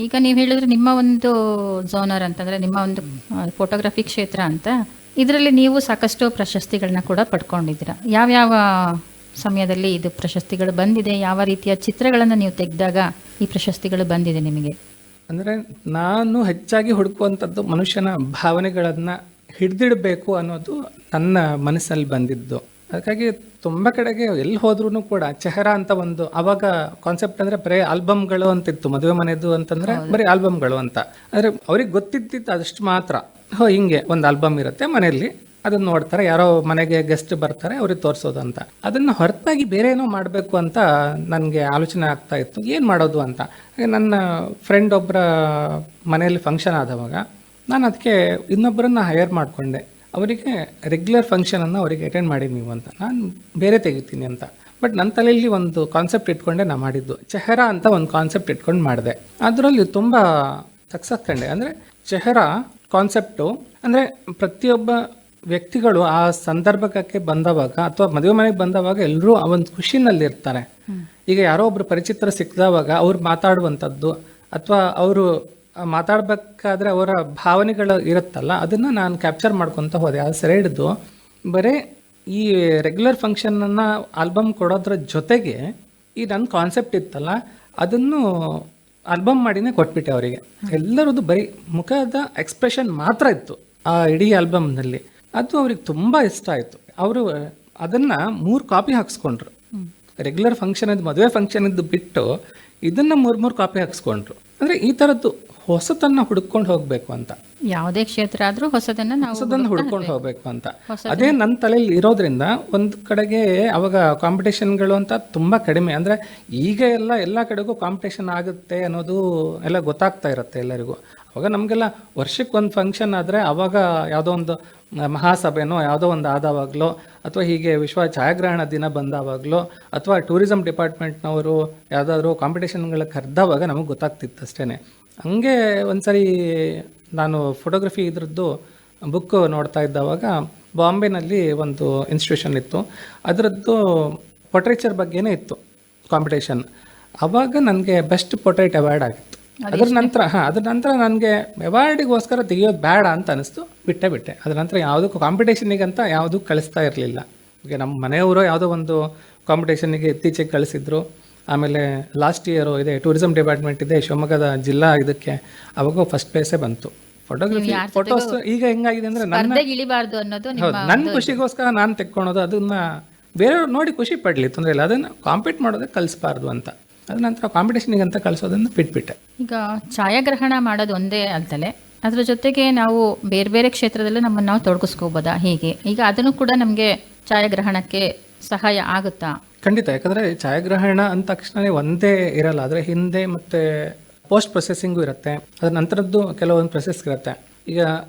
ಈಗ ನೀವು ಹೇಳಿದ್ರೆ ನಿಮ್ಮ ಒಂದು ಝೋನರ್ ಅಂತಂದರೆ ನಿಮ್ಮ ಒಂದು ಫೋಟೋಗ್ರಫಿ ಕ್ಷೇತ್ರ ಅಂತ, ಇದರಲ್ಲಿ ನೀವು ಸಾಕಷ್ಟು ಪ್ರಶಸ್ತಿಗಳನ್ನ ಕೂಡ ಪಡ್ಕೊಂಡಿದ್ದೀರಾ. ಯಾವ್ಯಾವ ಸಮಯದಲ್ಲಿ ಇದು ಪ್ರಶಸ್ತಿಗಳು ಬಂದಿದೆ? ಯಾವ ರೀತಿಯ ಚಿತ್ರಗಳನ್ನು ನೀವು ತೆಗೆದಾಗ ಈ ಪ್ರಶಸ್ತಿಗಳು ಬಂದಿದೆ ನಿಮಗೆ? ಅಂದರೆ ನಾನು ಹೆಚ್ಚಾಗಿ ಹುಡುಕುವಂಥದ್ದು ಮನುಷ್ಯನ ಭಾವನೆಗಳನ್ನು ಹಿಡಿದಿಡಬೇಕು ಅನ್ನೋದು ನನ್ನ ಮನಸ್ಸಲ್ಲಿ ಬಂದಿದ್ದು. ಅದಕ್ಕಾಗಿ ತುಂಬ ಕಡೆಗೆ ಎಲ್ಲಿ ಹೋದ್ರೂ ಕೂಡ ಚೆಹರಾ ಅಂತ ಒಂದು ಅವಾಗ ಕಾನ್ಸೆಪ್ಟ್ ಅಂದರೆ ಬರೀ ಆಲ್ಬಮ್ಗಳು ಅಂತಿತ್ತು, ಮದುವೆ ಮನೆದು ಅಂತಂದರೆ ಬರೀ ಆಲ್ಬಮ್ಗಳು ಅಂತ. ಅಂದರೆ ಅವ್ರಿಗೆ ಗೊತ್ತಿದ್ದಿತ್ತು ಅದಷ್ಟು ಮಾತ್ರ. ಹಿಂಗೆ ಒಂದು ಆಲ್ಬಮ್ ಇರುತ್ತೆ ಮನೆಯಲ್ಲಿ, ಅದನ್ನ ನೋಡ್ತಾರೆ, ಯಾರೋ ಮನೆಗೆ ಗೆಸ್ಟ್ ಬರ್ತಾರೆ ಅವ್ರಿಗೆ ತೋರಿಸೋದು ಅಂತ. ಅದನ್ನು ಹೊರತಾಗಿ ಬೇರೆ ಏನೋ ಮಾಡಬೇಕು ಅಂತ ನನಗೆ ಆಲೋಚನೆ ಆಗ್ತಾ ಇತ್ತು, ಏನು ಮಾಡೋದು ಅಂತ. ನನ್ನ ಫ್ರೆಂಡ್ ಒಬ್ಬರ ಮನೆಯಲ್ಲಿ ಫಂಕ್ಷನ್ ಆದವಾಗ ನಾನು ಅದಕ್ಕೆ ಇನ್ನೊಬ್ಬರನ್ನ ಹೈಯರ್ ಮಾಡಿಕೊಂಡೆ. ಅವರಿಗೆ ರೆಗ್ಯುಲರ್ ಫಂಕ್ಷನನ್ನು ಅವರಿಗೆ ಅಟೆಂಡ್ ಮಾಡಿ ನೀವು ಅಂತ, ನಾನು ಬೇರೆ ತೆಗಿತೀನಿ ಅಂತ. ಬಟ್ ನನ್ನ ತಲೆಯಲ್ಲಿ ಒಂದು ಕಾನ್ಸೆಪ್ಟ್ ಇಟ್ಕೊಂಡೆ ನಾನು ಮಾಡಿದ್ದು. ಚೆಹರಾ ಅಂತ ಒಂದು ಕಾನ್ಸೆಪ್ಟ್ ಇಟ್ಕೊಂಡು ಮಾಡಿದೆ. ಅದರಲ್ಲಿ ತುಂಬ ಸಕ್ಸಸ್ ಕಂಡೆ. ಅಂದರೆ ಚೆಹರಾ ಕಾನ್ಸೆಪ್ಟು ಅಂದರೆ ಪ್ರತಿಯೊಬ್ಬ ವ್ಯಕ್ತಿಗಳು ಆ ಸಂದರ್ಭಕ್ಕೆ ಬಂದವಾಗ ಅಥವಾ ಮದುವೆ ಮನೆಗೆ ಬಂದವಾಗ ಎಲ್ಲರೂ ಆ ಒಂದು ಖುಷಿನಲ್ಲಿ ಇರ್ತಾರೆ. ಈಗ ಯಾರೋ ಒಬ್ರು ಪರಿಚಿತರು ಸಿಕ್ಕಿದವಾಗ ಅವ್ರು ಮಾತಾಡುವಂಥದ್ದು ಅಥವಾ ಅವರು ಮಾತಾಡಬೇಕಾದ್ರೆ ಅವರ ಭಾವನೆಗಳು ಇರುತ್ತಲ್ಲ, ಅದನ್ನು ನಾನು ಕ್ಯಾಪ್ಚರ್ ಮಾಡ್ಕೊತ ಹೋದೆ. ಅದು ಸೆರೆ ಹಿಡಿದು ಬರೀ ಈ ರೆಗ್ಯುಲರ್ ಫಂಕ್ಷನನ್ನು ಆಲ್ಬಮ್ ಕೊಡೋದ್ರ ಜೊತೆಗೆ ಈ ನನ್ನ ಕಾನ್ಸೆಪ್ಟ್ ಇತ್ತಲ್ಲ ಅದನ್ನು ಆಲ್ಬಮ್ ಮಾಡಿನೇ ಕೊಟ್ಬಿಟ್ಟೆ ಅವರಿಗೆ. ಎಲ್ಲರದ್ದು ಬರೀ ಮುಖದ ಎಕ್ಸ್ಪ್ರೆಷನ್ ಮಾತ್ರ ಇತ್ತು ಆ ಇಡೀ ಆಲ್ಬಮ್ನಲ್ಲಿ. ಅದು ಅವ್ರಿಗೆ ತುಂಬ ಇಷ್ಟ ಆಯಿತು. ಅವರು ಅದನ್ನು 3 ಕಾಪಿ ಹಾಕ್ಸ್ಕೊಂಡ್ರು. ರೆಗ್ಯುಲರ್ ಫಂಕ್ಷನ್ ಇದ್ದು ಮದುವೆ ಫಂಕ್ಷನ್ ಇದ್ದು ಬಿಟ್ಟು ಇದನ್ನು 3 ಕಾಪಿ ಹಾಕ್ಸ್ಕೊಂಡ್ರು. ಅಂದರೆ ಈ ಥರದ್ದು ಹೊಸತನ್ನು ಹುಡುಕೊಂಡು ಹೋಗಬೇಕು ಅಂತ, ಯಾವುದೇ ಕ್ಷೇತ್ರ ಆದರೂ ಹೊಸದನ್ನು ಹುಡ್ಕೊಂಡು ಹೋಗಬೇಕು ಅಂತ ಅದೇ ನನ್ನ ತಲೆಯಲ್ಲಿ ಇರೋದ್ರಿಂದ ಒಂದು ಕಡೆಗೆ ಅವಾಗ ಕಾಂಪಿಟೇಷನ್ಗಳು ಅಂತ ತುಂಬ ಕಡಿಮೆ. ಅಂದರೆ ಈಗ ಎಲ್ಲ ಕಡೆಗೂ ಕಾಂಪಿಟೇಷನ್ ಆಗುತ್ತೆ ಅನ್ನೋದು ಎಲ್ಲ ಗೊತ್ತಾಗ್ತಾ ಇರುತ್ತೆ ಎಲ್ಲರಿಗೂ. ಅವಾಗ ನಮಗೆಲ್ಲ ವರ್ಷಕ್ಕೆ ಒಂದು ಫಂಕ್ಷನ್ ಆದರೆ ಅವಾಗ ಯಾವುದೋ ಒಂದು ಮಹಾಸಭೆನೋ ಯಾವುದೋ ಒಂದು ಆದವಾಗಲೋ ಅಥವಾ ಹೀಗೆ ವಿಶ್ವ ಛಾಯಾಗ್ರಹಣ ದಿನ ಬಂದಾವಾಗಲೋ ಅಥವಾ ಟೂರಿಸಂ ಡಿಪಾರ್ಟ್ಮೆಂಟ್ನವರು ಯಾವುದಾದ್ರೂ ಕಾಂಪಿಟೇಷನ್ಗಳ ಕರೆದವಾಗ ನಮಗೆ ಗೊತ್ತಾಗ್ತಿತ್ತು ಅಷ್ಟೇ. ಹಂಗೆ ಒಂದು ಸರಿ ನಾನು ಫೋಟೋಗ್ರಫಿ ಇದ್ರದ್ದು ಬುಕ್ ನೋಡ್ತಾ ಇದ್ದವಾಗ ಬಾಂಬೆನಲ್ಲಿ ಒಂದು ಇನ್ಸ್ಟಿಟ್ಯೂಷನ್ ಇತ್ತು, ಅದರದ್ದು ಪೊಟ್ರೇಚರ್ ಬಗ್ಗೆನೇ ಇತ್ತು ಕಾಂಪಿಟೇಷನ್. ಆವಾಗ ನನಗೆ ಬೆಸ್ಟ್ ಪೊಟ್ರೇಟ್ ಅವಾರ್ಡ್ ಆಗಿತ್ತು. ಅದ್ರ ನಂತರ ನನಗೆ ಅವಾರ್ಡಿಗೋಸ್ಕರ ತೆಗಿಯೋದು ಬೇಡ ಅಂತ ಅನಿಸ್ತು, ಬಿಟ್ಟೆ. ಅದ್ರ ನಂತರ ಯಾವುದಕ್ಕೂ ಕಾಂಪಿಟೇಷನಿಗಂತ ಯಾವುದೂ ಕಳಿಸ್ತಾ ಇರಲಿಲ್ಲ. ಈಗ ನಮ್ಮ ಮನೆಯವರು ಯಾವುದೋ ಒಂದು ಕಾಂಪಿಟೇಷನಿಗೆ ಇತ್ತೀಚೆಗೆ ಕಳಿಸಿದ್ರು. ಆಮೇಲೆ ಲಾಸ್ಟ್ ಇಯರು ಇದೆ ಟೂರಿಸಂ ಡಿಪಾರ್ಟ್ಮೆಂಟ್ ಇದೆ ಶಿವಮೊಗ್ಗದ ಜಿಲ್ಲಾ ಇದಕ್ಕೆ, ಅವಾಗ ಫಸ್ಟ್ ಪ್ಲೇಸೇ ಬಂತು. ಫೋಟೋಸ್ ಈಗ ಹೆಂಗಾಗಿದೆ ಅಂದರೆ ನನ್ನ ಖುಷಿಗೋಸ್ಕರ ನಾನು ತೆಕ್ಕೊಳೋದು, ಅದನ್ನ ಬೇರೆಯವ್ರು ನೋಡಿ ಖುಷಿ ಪಡಲಿ, ತೊಂದರೆ ಇಲ್ಲ, ಅದನ್ನು ಕಾಂಪೀಟ್ ಮಾಡೋದಕ್ಕೆ ಕಲಿಸ್ಬಾರ್ದು ಅಂತ. ಅದ ನಂತರ ಕಾಂಪಿಟೇಷನಿಗೆ ಅಂತ ಕಳಿಸೋದನ್ನು ಬಿಟ್ಬಿಟ್ಟೆ. ಈಗ ಛಾಯಾಗ್ರಹಣ ಮಾಡೋದು ಒಂದೇ ಅಲ್ದಲೆ ಅದ್ರ ಜೊತೆಗೆ ನಾವು ಬೇರೆ ಬೇರೆ ಕ್ಷೇತ್ರದಲ್ಲೂ ನಮ್ಮನ್ನು ನಾವು ತೊಡಗಿಸ್ಕೋಬೋದಾ? ಹೀಗೆ ಈಗ ಅದನ್ನು ಕೂಡ ನಮಗೆ ಛಾಯಾಗ್ರಹಣಕ್ಕೆ ಸಹಾಯ ಆಗುತ್ತಾ? ಖಂಡಿತ. ಯಾಕಂದರೆ ಛಾಯಾಗ್ರಹಣ ಅಂದ ತಕ್ಷಣ ಒಂದೇ ಇರಲ್ಲ, ಆದರೆ ಹಿಂದೆ ಮತ್ತು ಪೋಸ್ಟ್ ಪ್ರೊಸೆಸಿಂಗು ಇರುತ್ತೆ, ಅದರ ನಂತರದ್ದು ಕೆಲವೊಂದು ಪ್ರೊಸೆಸ್ ಇರುತ್ತೆ. ಈಗ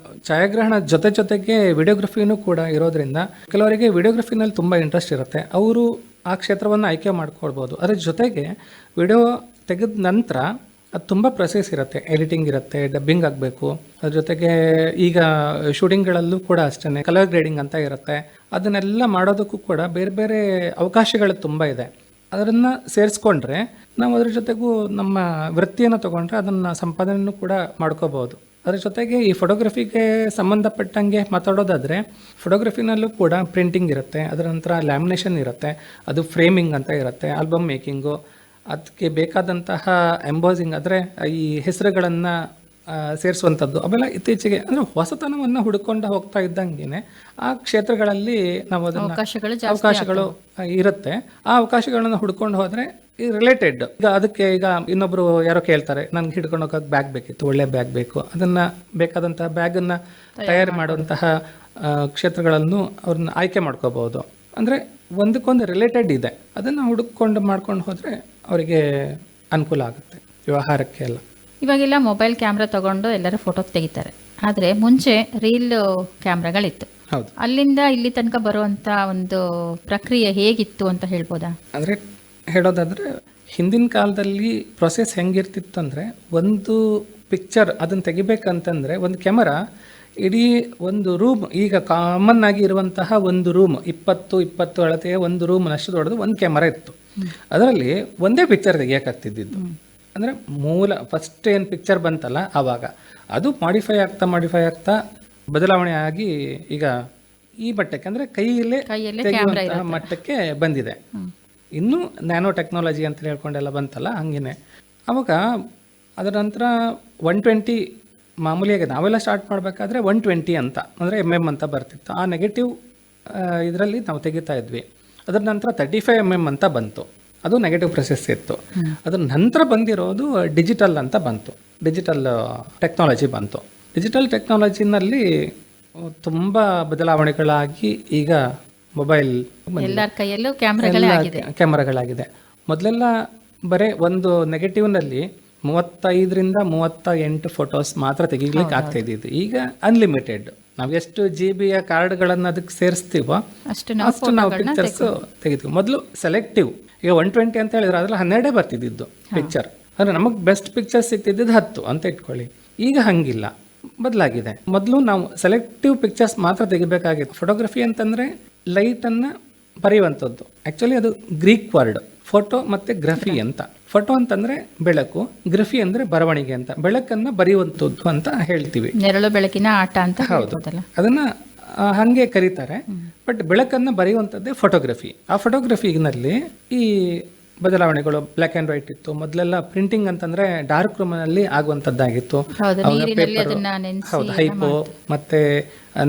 ಛಾಯಾಗ್ರಹಣ ಜೊತೆಗೆ ವಿಡಿಯೋಗ್ರಫಿನೂ ಕೂಡ ಇರೋದ್ರಿಂದ ಕೆಲವರಿಗೆ ವಿಡಿಯೋಗ್ರಫಿನಲ್ಲಿ ತುಂಬ ಇಂಟ್ರೆಸ್ಟ್ ಇರುತ್ತೆ, ಅವರು ಆ ಕ್ಷೇತ್ರವನ್ನು ಆಯ್ಕೆ ಮಾಡ್ಕೊಳ್ಬೋದು. ಅದರ ಜೊತೆಗೆ ವಿಡಿಯೋ ತೆಗೆದ ನಂತರ ಅದು ತುಂಬ ಪ್ರೊಸೆಸ್ ಇರುತ್ತೆ, ಎಡಿಟಿಂಗ್ ಇರುತ್ತೆ, ಡಬ್ಬಿಂಗ್ ಆಗಬೇಕು. ಅದ್ರ ಜೊತೆಗೆ ಈಗ ಶೂಟಿಂಗ್ಗಳಲ್ಲೂ ಕೂಡ ಅಷ್ಟೇ ಕಲರ್ ಗ್ರೇಡಿಂಗ್ ಅಂತ ಇರುತ್ತೆ. ಅದನ್ನೆಲ್ಲ ಮಾಡೋದಕ್ಕೂ ಕೂಡ ಬೇರೆ ಬೇರೆ ಅವಕಾಶಗಳು ತುಂಬ ಇದೆ. ಅದನ್ನು ಸೇರಿಸ್ಕೊಂಡ್ರೆ ನಾವು ಅದ್ರ ಜೊತೆಗೂ ನಮ್ಮ ವೃತ್ತಿಯನ್ನು ತೊಗೊಂಡ್ರೆ ಅದನ್ನು ಸಂಪಾದನೆಯೂ ಕೂಡ ಮಾಡ್ಕೋಬೋದು. ಅದ್ರ ಜೊತೆಗೆ ಈ ಫೋಟೋಗ್ರಫಿಗೆ ಸಂಬಂಧಪಟ್ಟಂಗೆ ಮಾತಾಡೋದಾದರೆ ಫೋಟೋಗ್ರಫಿನಲ್ಲೂ ಕೂಡ ಪ್ರಿಂಟಿಂಗ್ ಇರುತ್ತೆ, ಅದರ ನಂತರ ಲ್ಯಾಮಿನೇಷನ್ ಇರುತ್ತೆ, ಅದು ಫ್ರೇಮಿಂಗ್ ಅಂತ ಇರುತ್ತೆ, ಆಲ್ಬಮ್ ಮೇಕಿಂಗು, ಅದಕ್ಕೆ ಬೇಕಾದಂತಹ ಎಂಬೋಸಿಂಗ್ ಅಂದರೆ ಈ ಹೆಸರುಗಳನ್ನು ಸೇರಿಸುವಂಥದ್ದು, ಅವೆಲ್ಲ ಇತ್ತೀಚೆಗೆ ಅಂದರೆ ಹೊಸತನವನ್ನು ಹುಡುಕೊಂಡು ಹೋಗ್ತಾ ಇದ್ದಂಗೆ ಆ ಕ್ಷೇತ್ರಗಳಲ್ಲಿ ನಾವು ಅದನ್ನು ಅವಕಾಶಗಳು ಇರುತ್ತೆ. ಆ ಅವಕಾಶಗಳನ್ನು ಹುಡ್ಕೊಂಡು ಹೋದರೆ ಈ ರಿಲೇಟೆಡ್ ಈಗ ಅದಕ್ಕೆ ಈಗ ಇನ್ನೊಬ್ರು ಯಾರೋ ಕೇಳ್ತಾರೆ, ನನಗೆ ಹಿಡ್ಕೊಂಡು ಹೋಗೋಕೆ ಬ್ಯಾಗ್ ಬೇಕಿತ್ತು, ಒಳ್ಳೆ ಬ್ಯಾಗ್ ಬೇಕು, ಅದನ್ನು ಬೇಕಾದಂತಹ ಬ್ಯಾಗನ್ನು ತಯಾರು ಮಾಡುವಂತಹ ಕ್ಷೇತ್ರಗಳನ್ನು ಅವ್ರನ್ನ ಆಯ್ಕೆ ಮಾಡ್ಕೋಬಹುದು. ಅಂದರೆ ಒಂದಕ್ಕೊಂದು ರಿಲೇಟೆಡ್ ಇದೆ, ಅದನ್ನು ಹುಡುಕೊಂಡು ಮಾಡ್ಕೊಂಡು ಹೋದರೆ ಅವರಿಗೆ ಅನುಕೂಲ ಆಗುತ್ತೆ ವ್ಯವಹಾರಕ್ಕೆ ಎಲ್ಲ. ಇವಾಗೆಲ್ಲ ಮೊಬೈಲ್ ಕ್ಯಾಮ್ರಾ ತಗೊಂಡು ಎಲ್ಲರೂ ಫೋಟೋ ತೆಗಿತಾರೆ, ಆದರೆ ಮುಂಚೆ ರೀಲ್ ಕ್ಯಾಮ್ರಾಗಳಿತ್ತು. ಹೌದು. ಅಲ್ಲಿಂದ ಇಲ್ಲಿ ತನಕ ಬರುವಂಥ ಒಂದು ಪ್ರಕ್ರಿಯೆ ಹೇಗಿತ್ತು ಅಂತ ಹೇಳ್ಬೋದಾ? ಅಂದರೆ ಹೇಳೋದಾದರೆ ಹಿಂದಿನ ಕಾಲದಲ್ಲಿ ಪ್ರೊಸೆಸ್ ಹೆಂಗಿರ್ತಿತ್ತು ಅಂದರೆ, ಒಂದು ಪಿಕ್ಚರ್ ಅದನ್ನು ತೆಗಿಬೇಕಂತಂದರೆ ಒಂದು ಕ್ಯಾಮರಾ ಇಡೀ ಒಂದು ರೂಮ್, ಈಗ ಕಾಮನ್ ಆಗಿ ಇರುವಂತಹ ಒಂದು ರೂಮ್ 20 ಅಳತೆಯ ಒಂದು ರೂಮ್ ಅಷ್ಟು ದೊಡ್ಡದು ಒಂದು ಕ್ಯಾಮರಾ ಇತ್ತು. ಅದರಲ್ಲಿ ಒಂದೇ ಪಿಕ್ಚರ್ ತೆಗಿಯೋಕ್ಕಾಗ್ತಿದ್ದು. ಅಂದರೆ ಮೂಲ ಫಸ್ಟ್ ಏನು ಪಿಕ್ಚರ್ ಬಂತಲ್ಲ ಆವಾಗ ಅದು ಮಾಡಿಫೈ ಆಗ್ತಾ ಬದಲಾವಣೆ ಆಗಿ ಈಗ ಈ ಮಟ್ಟಕ್ಕೆ ಅಂದರೆ ಕೈಯಲ್ಲೇ ತೆಗೆಯುವಂತಹ ಮಟ್ಟಕ್ಕೆ ಬಂದಿದೆ. ಇನ್ನೂ ನ್ಯಾನೋ ಟೆಕ್ನಾಲಜಿ ಅಂತ ಹೇಳ್ಕೊಂಡೆಲ್ಲ ಬಂತಲ್ಲ ಹಂಗೇನೆ. ಅವಾಗ ಅದರ ನಂತರ 120 ಮಾಮೂಲಿಯಾಗಿ ನಾವೆಲ್ಲ ಸ್ಟಾರ್ಟ್ ಮಾಡಬೇಕಾದ್ರೆ 120 ಅಂತ ಅಂದರೆ MM ಅಂತ ಬರ್ತಿತ್ತು. ಆ ನೆಗೆಟಿವ್ ಇದರಲ್ಲಿ ನಾವು ತೆಗಿತಾ ಇದ್ವಿ. ಅದರ ನಂತರ 35mm ಅಂತ ಬಂತು, ಅದು ನೆಗೆಟಿವ್ ಪ್ರೊಸೆಸ್ ಇತ್ತು. ಅದರ ನಂತರ ಬಂದಿರೋದು ಡಿಜಿಟಲ್ ಅಂತ ಬಂತು, ಡಿಜಿಟಲ್ ಟೆಕ್ನಾಲಜಿ ಬಂತು. ಡಿಜಿಟಲ್ ಟೆಕ್ನಾಲಜಿನಲ್ಲಿ ತುಂಬ ಬದಲಾವಣೆಗಳಾಗಿ ಈಗ ಮೊಬೈಲ್ ಎಲ್ಲರ ಕೈಯಲ್ಲೂ ಕ್ಯಾಮ್ರಾಗಳಾಗಿದೆ. ಮೊದಲೆಲ್ಲ ಬರೀ ಒಂದು ನೆಗೆಟಿವ್ನಲ್ಲಿ 35ರಿಂದ 38 ಫೋಟೋಸ್ ಮಾತ್ರ ತೆಗಿಲಿಕ್ಕೆ ಆಗ್ತಾ ಇದ್ದಿದ್ದು. ಈಗ ಅನ್ಲಿಮಿಟೆಡ್, ನಾವು ಎಷ್ಟು GB ಕಾರ್ಡ್ಗಳನ್ನು ಅದಕ್ಕೆ ಸೇರಿಸ್ತೀವೋ ಅಷ್ಟು ನಾವು ಪಿಕ್ಚರ್ಸ್ ತೆಗಿತೀವಿ. ಮೊದಲು ಸೆಲೆಕ್ಟಿವ್, ಈಗ 120 ಅಂತ ಹೇಳಿದ್ರೆ ಅದ್ರಲ್ಲಿ 12 ಬರ್ತಿದ್ದು ಪಿಕ್ಚರ್, ಅಂದರೆ ನಮಗೆ ಬೆಸ್ಟ್ ಪಿಕ್ಚರ್ ಸಿಗ್ತಿದ್ದು 10 ಅಂತ ಇಟ್ಕೊಳ್ಳಿ. ಈಗ ಹಂಗಿಲ್ಲ, ಬದಲಾಗಿದೆ. ಮೊದಲು ನಾವು ಸೆಲೆಕ್ಟಿವ್ ಪಿಕ್ಚರ್ಸ್ ಮಾತ್ರ ತೆಗಿಬೇಕಾಗಿತ್ತು. ಫೋಟೋಗ್ರಫಿ ಅಂತಂದರೆ ಲೈಟನ್ನು ಬರೆಯುವಂಥದ್ದು. ಆ್ಯಕ್ಚುಲಿ ಅದು ಗ್ರೀಕ್ ವರ್ಡ್, ಫೋಟೋ ಮತ್ತು ಗ್ರಫಿ ಅಂತ. ಫೋಟೋ ಅಂತಂದರೆ ಬೆಳಕು, ಗ್ರಫಿ ಅಂದರೆ ಬರವಣಿಗೆ ಅಂತ. ಬೆಳಕನ್ನು ಬರೆಯುವಂಥದ್ದು ಅಂತ ಹೇಳ್ತೀವಿ, ನೆರಳು ಬೆಳಕಿನ ಆಟ ಅಂತ. ಹೌದು, ಅದನ್ನು ಹಾಗೆ ಕರೀತಾರೆ. ಬಟ್ ಬೆಳಕನ್ನು ಬರೆಯುವಂಥದ್ದೇ ಫೋಟೋಗ್ರಫಿ. ಆ ಫೋಟೋಗ್ರಫಿನಲ್ಲಿ ಈ ಬದಲಾವಣೆಗಳು ಬ್ಲ್ಯಾಕ್ ಆ್ಯಂಡ್ ವೈಟ್ ಇತ್ತು. ಮೊದಲೆಲ್ಲ ಪ್ರಿಂಟಿಂಗ್ ಅಂತಂದರೆ ಡಾರ್ಕ್ ರೂಮ್ನಲ್ಲಿ ಆಗುವಂಥದ್ದಾಗಿತ್ತು. ಹೌದು, ಹೈಪೋ ಮತ್ತು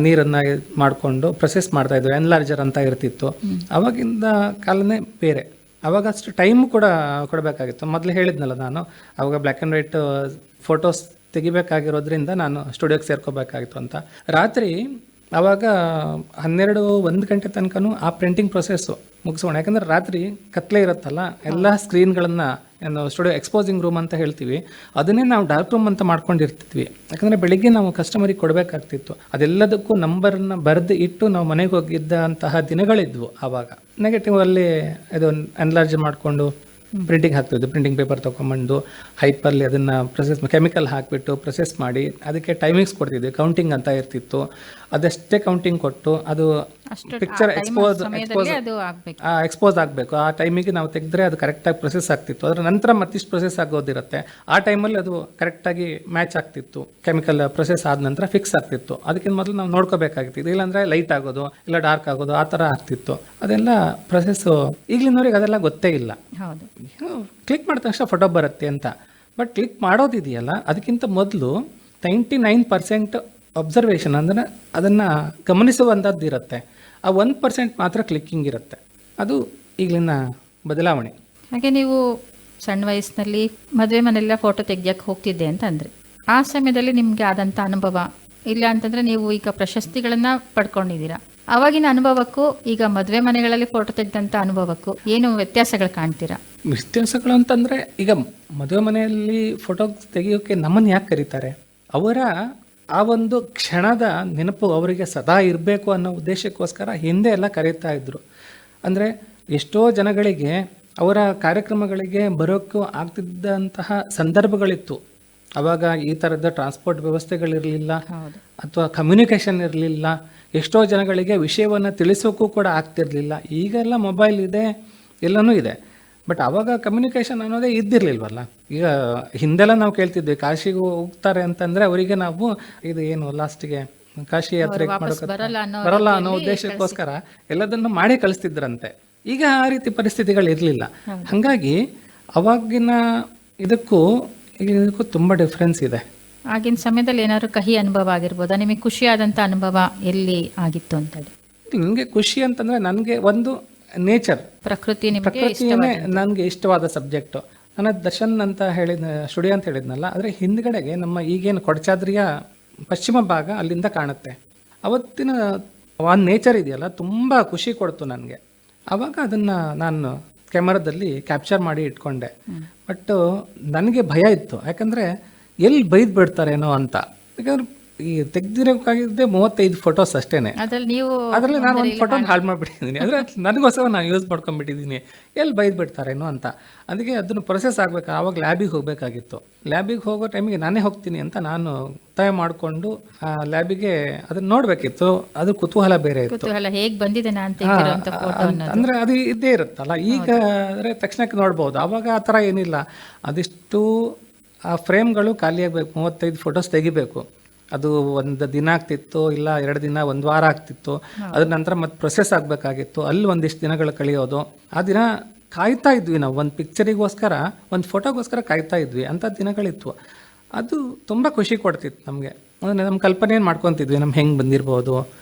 ನೀರನ್ನು ಮಾಡಿಕೊಂಡು ಪ್ರೊಸೆಸ್ ಮಾಡ್ತಾ ಇದ್ವಿ. ಎನ್ಲಾರ್ಜರ್ ಅಂತ ಇರ್ತಿತ್ತು. ಅವಾಗಿಂದ ಕಾಲನೇ ಬೇರೆ. ಅವಾಗ ಅಷ್ಟು ಟೈಮ್ ಕೂಡ ಕೊಡಬೇಕಾಗಿತ್ತು. ಮೊದಲು ಹೇಳಿದ್ನಲ್ಲ ನಾನು, ಅವಾಗ ಬ್ಲ್ಯಾಕ್ ಆ್ಯಂಡ್ ವೈಟ್ ಫೋಟೋಸ್ ತೆಗಿಬೇಕಾಗಿರೋದ್ರಿಂದ ನಾನು ಸ್ಟುಡಿಯೋಗೆ ಸೇರ್ಕೋಬೇಕಾಗಿತ್ತು ಅಂತ. ರಾತ್ರಿ ಆವಾಗ 12-1 ಗಂಟೆ ತನಕನೂ ಆ ಪ್ರಿಂಟಿಂಗ್ ಪ್ರೊಸೆಸ್ಸು ಮುಗಿಸೋಣ. ಯಾಕಂದರೆ ರಾತ್ರಿ ಕತ್ಲೆ ಇರುತ್ತಲ್ಲ, ಎಲ್ಲ ಸ್ಕ್ರೀನ್ಗಳನ್ನು ಏನು ಸ್ಟುಡಿಯೋ ಎಕ್ಸ್ಪೋಸಿಂಗ್ ರೂಮ್ ಅಂತ ಹೇಳ್ತೀವಿ, ಅದನ್ನೇ ನಾವು ಡಾರ್ಕ್ ರೂಮ್ ಅಂತ ಮಾಡ್ಕೊಂಡಿರ್ತಿದ್ವಿ. ಯಾಕಂದರೆ ಬೆಳಿಗ್ಗೆ ನಾವು ಕಸ್ಟಮರಿಗೆ ಕೊಡಬೇಕಾಗ್ತಿತ್ತು. ಅದೆಲ್ಲದಕ್ಕೂ ನಂಬರನ್ನು ಬರೆದು ಇಟ್ಟು ನಾವು ಮನೆಗೆ ಹೋಗಿದ್ದಂತಹ ದಿನಗಳಿದ್ವು. ಆವಾಗ ನೆಗೆಟಿವಲ್ಲಿ ಇದು ಎನ್ಲಾರ್ಜ್ ಮಾಡಿಕೊಂಡು ಪ್ರಿಂಟಿಂಗ್ ಹಾಕ್ತಿದ್ವಿ. ಪ್ರಿಂಟಿಂಗ್ ಪೇಪರ್ ತೊಗೊಂಬಂದು ಹೈಪಲ್ಲಿ ಅದನ್ನು ಪ್ರೊಸೆಸ್ ಕೆಮಿಕಲ್ ಹಾಕಿಬಿಟ್ಟು ಪ್ರೊಸೆಸ್ ಮಾಡಿ ಅದಕ್ಕೆ ಟೈಮಿಂಗ್ಸ್ ಕೊಡ್ತಿದ್ವಿ. ಕೌಂಟಿಂಗ್ ಅಂತ ಇರ್ತಿತ್ತು. ಅದಷ್ಟೇ ಕೌಂಟಿಂಗ್ ಕೊಟ್ಟು ಅದು ಪಿಕ್ಚರ್ ಎಕ್ಸ್ಪೋಸ್ ಆಗಬೇಕು. ಆ ಟೈಮಿಗೆ ನಾವು ತೆಗೆದ್ರೆ ಅದು ಕರೆಕ್ಟಾಗಿ ಪ್ರೊಸೆಸ್ ಆಗ್ತಿತ್ತು. ಅದರ ನಂತರ ಮತ್ತಿಷ್ಟು ಪ್ರೊಸೆಸ್ ಆಗೋದಿರುತ್ತೆ. ಆ ಟೈಮಲ್ಲಿ ಅದು ಕರೆಕ್ಟಾಗಿ ಮ್ಯಾಚ್ ಆಗ್ತಿತ್ತು. ಕೆಮಿಕಲ್ ಪ್ರೊಸೆಸ್ ಆದ ನಂತರ ಫಿಕ್ಸ್ ಆಗ್ತಿತ್ತು. ಅದಕ್ಕಿಂತ ಮೊದಲು ನಾವು ನೋಡ್ಕೋಬೇಕಾಗಿತ್ತು. ಇಲ್ಲಾಂದರೆ ಲೈಟ್ ಆಗೋದು, ಇಲ್ಲ ಡಾರ್ಕ್ ಆಗೋದು, ಆ ಥರ ಆಗ್ತಿತ್ತು. ಅದೆಲ್ಲ ಪ್ರೊಸೆಸ್ಸು ಈಗಲಿನವ್ರಿಗೆ ಅದೆಲ್ಲ ಗೊತ್ತೇ ಇಲ್ಲ. ಕ್ಲಿಕ್ ಮಾಡಿದ ತಕ್ಷಣ ಫೋಟೋ ಬರುತ್ತೆ ಅಂತ. ಬಟ್ ಕ್ಲಿಕ್ ಮಾಡೋದಿದೆಯಲ್ಲ, ಅದಕ್ಕಿಂತ ಮೊದಲು 99% ಅಬ್ಸರ್ವೇಷನ್, ಅಂದರೆ ಅದನ್ನು ಗಮನಿಸುವಂಥದ್ದು ಇರುತ್ತೆ. ಆ 1% ಮಾತ್ರ ಕ್ಲಿಕ್ಕಿಂಗ್ ಇರುತ್ತೆ. ಅದು ಈಗಲಿನ ಬದಲಾವಣೆ. ಹಾಗೆ ನೀವು ಸಣ್ಣ ವಯಸ್ಸಿನಲ್ಲಿ ಮದುವೆ ಮನೆಯಲ್ಲ ಫೋಟೋ ತೆಗಿಯಕ್ಕೆ ಹೋಗ್ತಿದ್ದೆ ಅಂತ ಅಂದರೆ, ಆ ಸಮಯದಲ್ಲಿ ನಿಮಗೆ ಆದಂಥ ಅನುಭವ ಇಲ್ಲ ಅಂತಂದರೆ ನೀವು ಈಗ ಪ್ರಶಸ್ತಿಗಳನ್ನು ಪಡ್ಕೊಂಡಿದ್ದೀರಾ, ಆವಾಗಿನ ಅನುಭವಕ್ಕೂ ಈಗ ಮದುವೆ ಮನೆಗಳಲ್ಲಿ ಫೋಟೋ ತೆಗೆದಂಥ ಅನುಭವಕ್ಕೂ ಏನು ವ್ಯತ್ಯಾಸಗಳು ಕಾಣ್ತೀರಾ? ವ್ಯತ್ಯಾಸಗಳು ಅಂತಂದರೆ, ಈಗ ಮದುವೆ ಮನೆಯಲ್ಲಿ ಫೋಟೋ ತೆಗೆಯೋಕ್ಕೆ ನಮ್ಮನ್ನು ಯಾಕೆ ಕರೀತಾರೆ? ಅವರ ಆ ಒಂದು ಕ್ಷಣದ ನೆನಪು ಅವರಿಗೆ ಸದಾ ಇರಬೇಕು ಅನ್ನೋ ಉದ್ದೇಶಕ್ಕೋಸ್ಕರ ಹಿಂದೆ ಎಲ್ಲ ಕರೀತಾ ಇದ್ರು. ಅಂದರೆ ಎಷ್ಟೋ ಜನಗಳಿಗೆ ಅವರ ಕಾರ್ಯಕ್ರಮಗಳಿಗೆ ಬರೋಕ್ಕೂ ಆಗ್ತಿದ್ದಂತಹ ಸಂದರ್ಭಗಳಿತ್ತು. ಆವಾಗ ಈ ಥರದ ಟ್ರಾನ್ಸ್ಪೋರ್ಟ್ ವ್ಯವಸ್ಥೆಗಳಿರಲಿಲ್ಲ, ಅಥವಾ ಕಮ್ಯುನಿಕೇಷನ್ ಇರಲಿಲ್ಲ. ಎಷ್ಟೋ ಜನಗಳಿಗೆ ವಿಷಯವನ್ನು ತಿಳಿಸೋಕ್ಕೂ ಕೂಡ ಆಗ್ತಿರಲಿಲ್ಲ. ಈಗೆಲ್ಲ ಮೊಬೈಲ್ ಇದೆ, ಎಲ್ಲನೂ ಇದೆ. ಬಟ್ ಆವಾಗ ಕಮ್ಯುನಿಕೇಷನ್ ಅನ್ನೋದೇ ಇದ್ದಿರಲಿಲ್ವಲ್ಲ. ಈಗ ಹಿಂದೆಲ್ಲ ನಾವು ಕೇಳ್ತಿದ್ವಿ, ಕಾಶಿಗೆ ಹೋಗ್ತಾರೆ ಅಂತಂದರೆ ಅವರಿಗೆ ನಾವು ಇದು ಏನು ಲಾಸ್ಟಿಗೆ ಕಾಶಿ ಯಾತ್ರೆಗೆ ಮಾಡೋಕೆ ಬರಲ್ಲ ಅನ್ನೋ ಉದ್ದೇಶಕ್ಕೋಸ್ಕರ ಎಲ್ಲದನ್ನು ಮಾಡಿ ಕಳಿಸ್ತಿದ್ರಂತೆ. ಈಗ ಆ ರೀತಿ ಪರಿಸ್ಥಿತಿಗಳು ಇರಲಿಲ್ಲ. ಹಾಗಾಗಿ ಅವಾಗಿನ ಇದಕ್ಕೂ ಇದಕ್ಕೂ ತುಂಬ ಡಿಫ್ರೆನ್ಸ್ ಇದೆ. ಆಗಿನ ಸಮಯದಲ್ಲಿ ಏನಾದ್ರು ಕಹಿ ಅನುಭವ ಆಗಿರ್ಬೋದಾ? ನಿಮಗೆ ಖುಷಿಯಾದಂಥ ಅನುಭವ ಎಲ್ಲಿ ಆಗಿತ್ತು ಅಂತೇಳಿ? ನನಗೆ ಖುಷಿ ಅಂತಂದರೆ, ನನಗೆ ಒಂದು ನೇಚರ್, ಪ್ರಕೃತಿಯೇ ನನಗೆ ಇಷ್ಟವಾದ ಸಬ್ಜೆಕ್ಟು. ನಾನು ದರ್ಶನ್ ಅಂತ ಹೇಳಿದ ಸ್ಟುಡಿಯೋ ಅಂತ ಹೇಳಿದ್ನಲ್ಲ, ಆದರೆ ಹಿಂದ್ಗಡೆಗೆ ನಮ್ಮ ಈಗೇನು ಕೊಡಚಾದ್ರಿಯ ಪಶ್ಚಿಮ ಭಾಗ ಅಲ್ಲಿಂದ ಕಾಣುತ್ತೆ. ಅವತ್ತಿನ ಆ ನೇಚರ್ ಇದೆಯಲ್ಲ, ತುಂಬ ಖುಷಿ ಕೊಡ್ತು ನನಗೆ. ಆವಾಗ ಅದನ್ನು ನಾನು ಕ್ಯಾಮರಾದಲ್ಲಿ ಕ್ಯಾಪ್ಚರ್ ಮಾಡಿ ಇಟ್ಕೊಂಡೆ. ಬಟ್ ನನಗೆ ಭಯ ಇತ್ತು, ಯಾಕಂದರೆ ಎಲ್ಲಿ ಬೈದು ಬಿಡ್ತಾರೇನೋ ಅಂತ. ಯಾಕಂದ್ರೆ ಈ ತೆಗ್ದಿರೋಕ್ಕಾಗಿದ್ದೆ 35 ಫೋಟೋಸ್ ಅಷ್ಟೇ. ಅದರಲ್ಲಿ ನಾನು ಒಂದು ಫೋಟೋನ ಹಾಳು ಮಾಡಿಬಿಟ್ಟಿದ್ದೀನಿ. ಅಂದರೆ ನನಗೋಸ್ಕರ ನಾನು ಯೂಸ್ ಮಾಡ್ಕೊಂಡ್ಬಿಟ್ಟಿದ್ದೀನಿ. ಎಲ್ಲಿ ಬೈದು ಬಿಡ್ತಾರೇನೋ ಅಂತ. ಅದಕ್ಕೆ ಅದನ್ನು ಪ್ರೊಸೆಸ್ ಆಗಬೇಕು. ಆವಾಗ ಲ್ಯಾಬಿಗೆ ಹೋಗಬೇಕಾಗಿತ್ತು. ಲ್ಯಾಬಿಗೆ ಹೋಗೋ ಟೈಮಿಗೆ ನಾನೇ ಹೋಗ್ತೀನಿ ಅಂತ ನಾನು ಒತ್ತಾಯ ಮಾಡಿಕೊಂಡು ಆ ಲ್ಯಾಬಿಗೆ ಅದನ್ನು ನೋಡಬೇಕಿತ್ತು. ಅದು ಕುತೂಹಲ ಬೇರೆ ಇತ್ತು. ಅಂದರೆ ಅದು ಇದ್ದೇ ಇರುತ್ತಲ್ಲ. ಈಗ ಅಂದರೆ ತಕ್ಷಣಕ್ಕೆ ನೋಡ್ಬೋದು. ಆವಾಗ ಆ ಥರ ಏನಿಲ್ಲ. ಅದಿಷ್ಟು ಆ ಫ್ರೇಮ್ಗಳು ಖಾಲಿ ಆಗಬೇಕು. 35 ಫೋಟೋಸ್ ತೆಗಿಬೇಕು. ಅದು ಒಂದು ದಿನ ಆಗ್ತಿತ್ತು, ಇಲ್ಲ 2 ದಿನ, 1 ವಾರ ಆಗ್ತಿತ್ತು. ಅದ್ರ ನಂತರ ಮತ್ತೆ ಪ್ರೊಸೆಸ್ ಆಗಬೇಕಾಗಿತ್ತು. ಅಲ್ಲಿ ಒಂದಿಷ್ಟು ದಿನಗಳು ಕಳೆಯೋದು. ಆ ದಿನ ಕಾಯ್ತಾ ಇದ್ವಿ ನಾವು, ಒಂದು ಪಿಕ್ಚರಿಗೋಸ್ಕರ, ಒಂದು ಫೋಟೋಗೋಸ್ಕರ ಕಾಯ್ತಾ ಇದ್ವಿ. ಅಂಥ ದಿನಗಳಿತ್ತು. ಅದು ತುಂಬ ಖುಷಿ ಕೊಡ್ತಿತ್ತು ನಮಗೆ. ಅಂದರೆ ನಮ್ಮ ಕಲ್ಪನೆ ಏನು ಮಾಡ್ಕೊತಿದ್ವಿ, ನಮ್ಮ ಹೆಂಗೆ ಬಂದಿರ್ಬೋದು,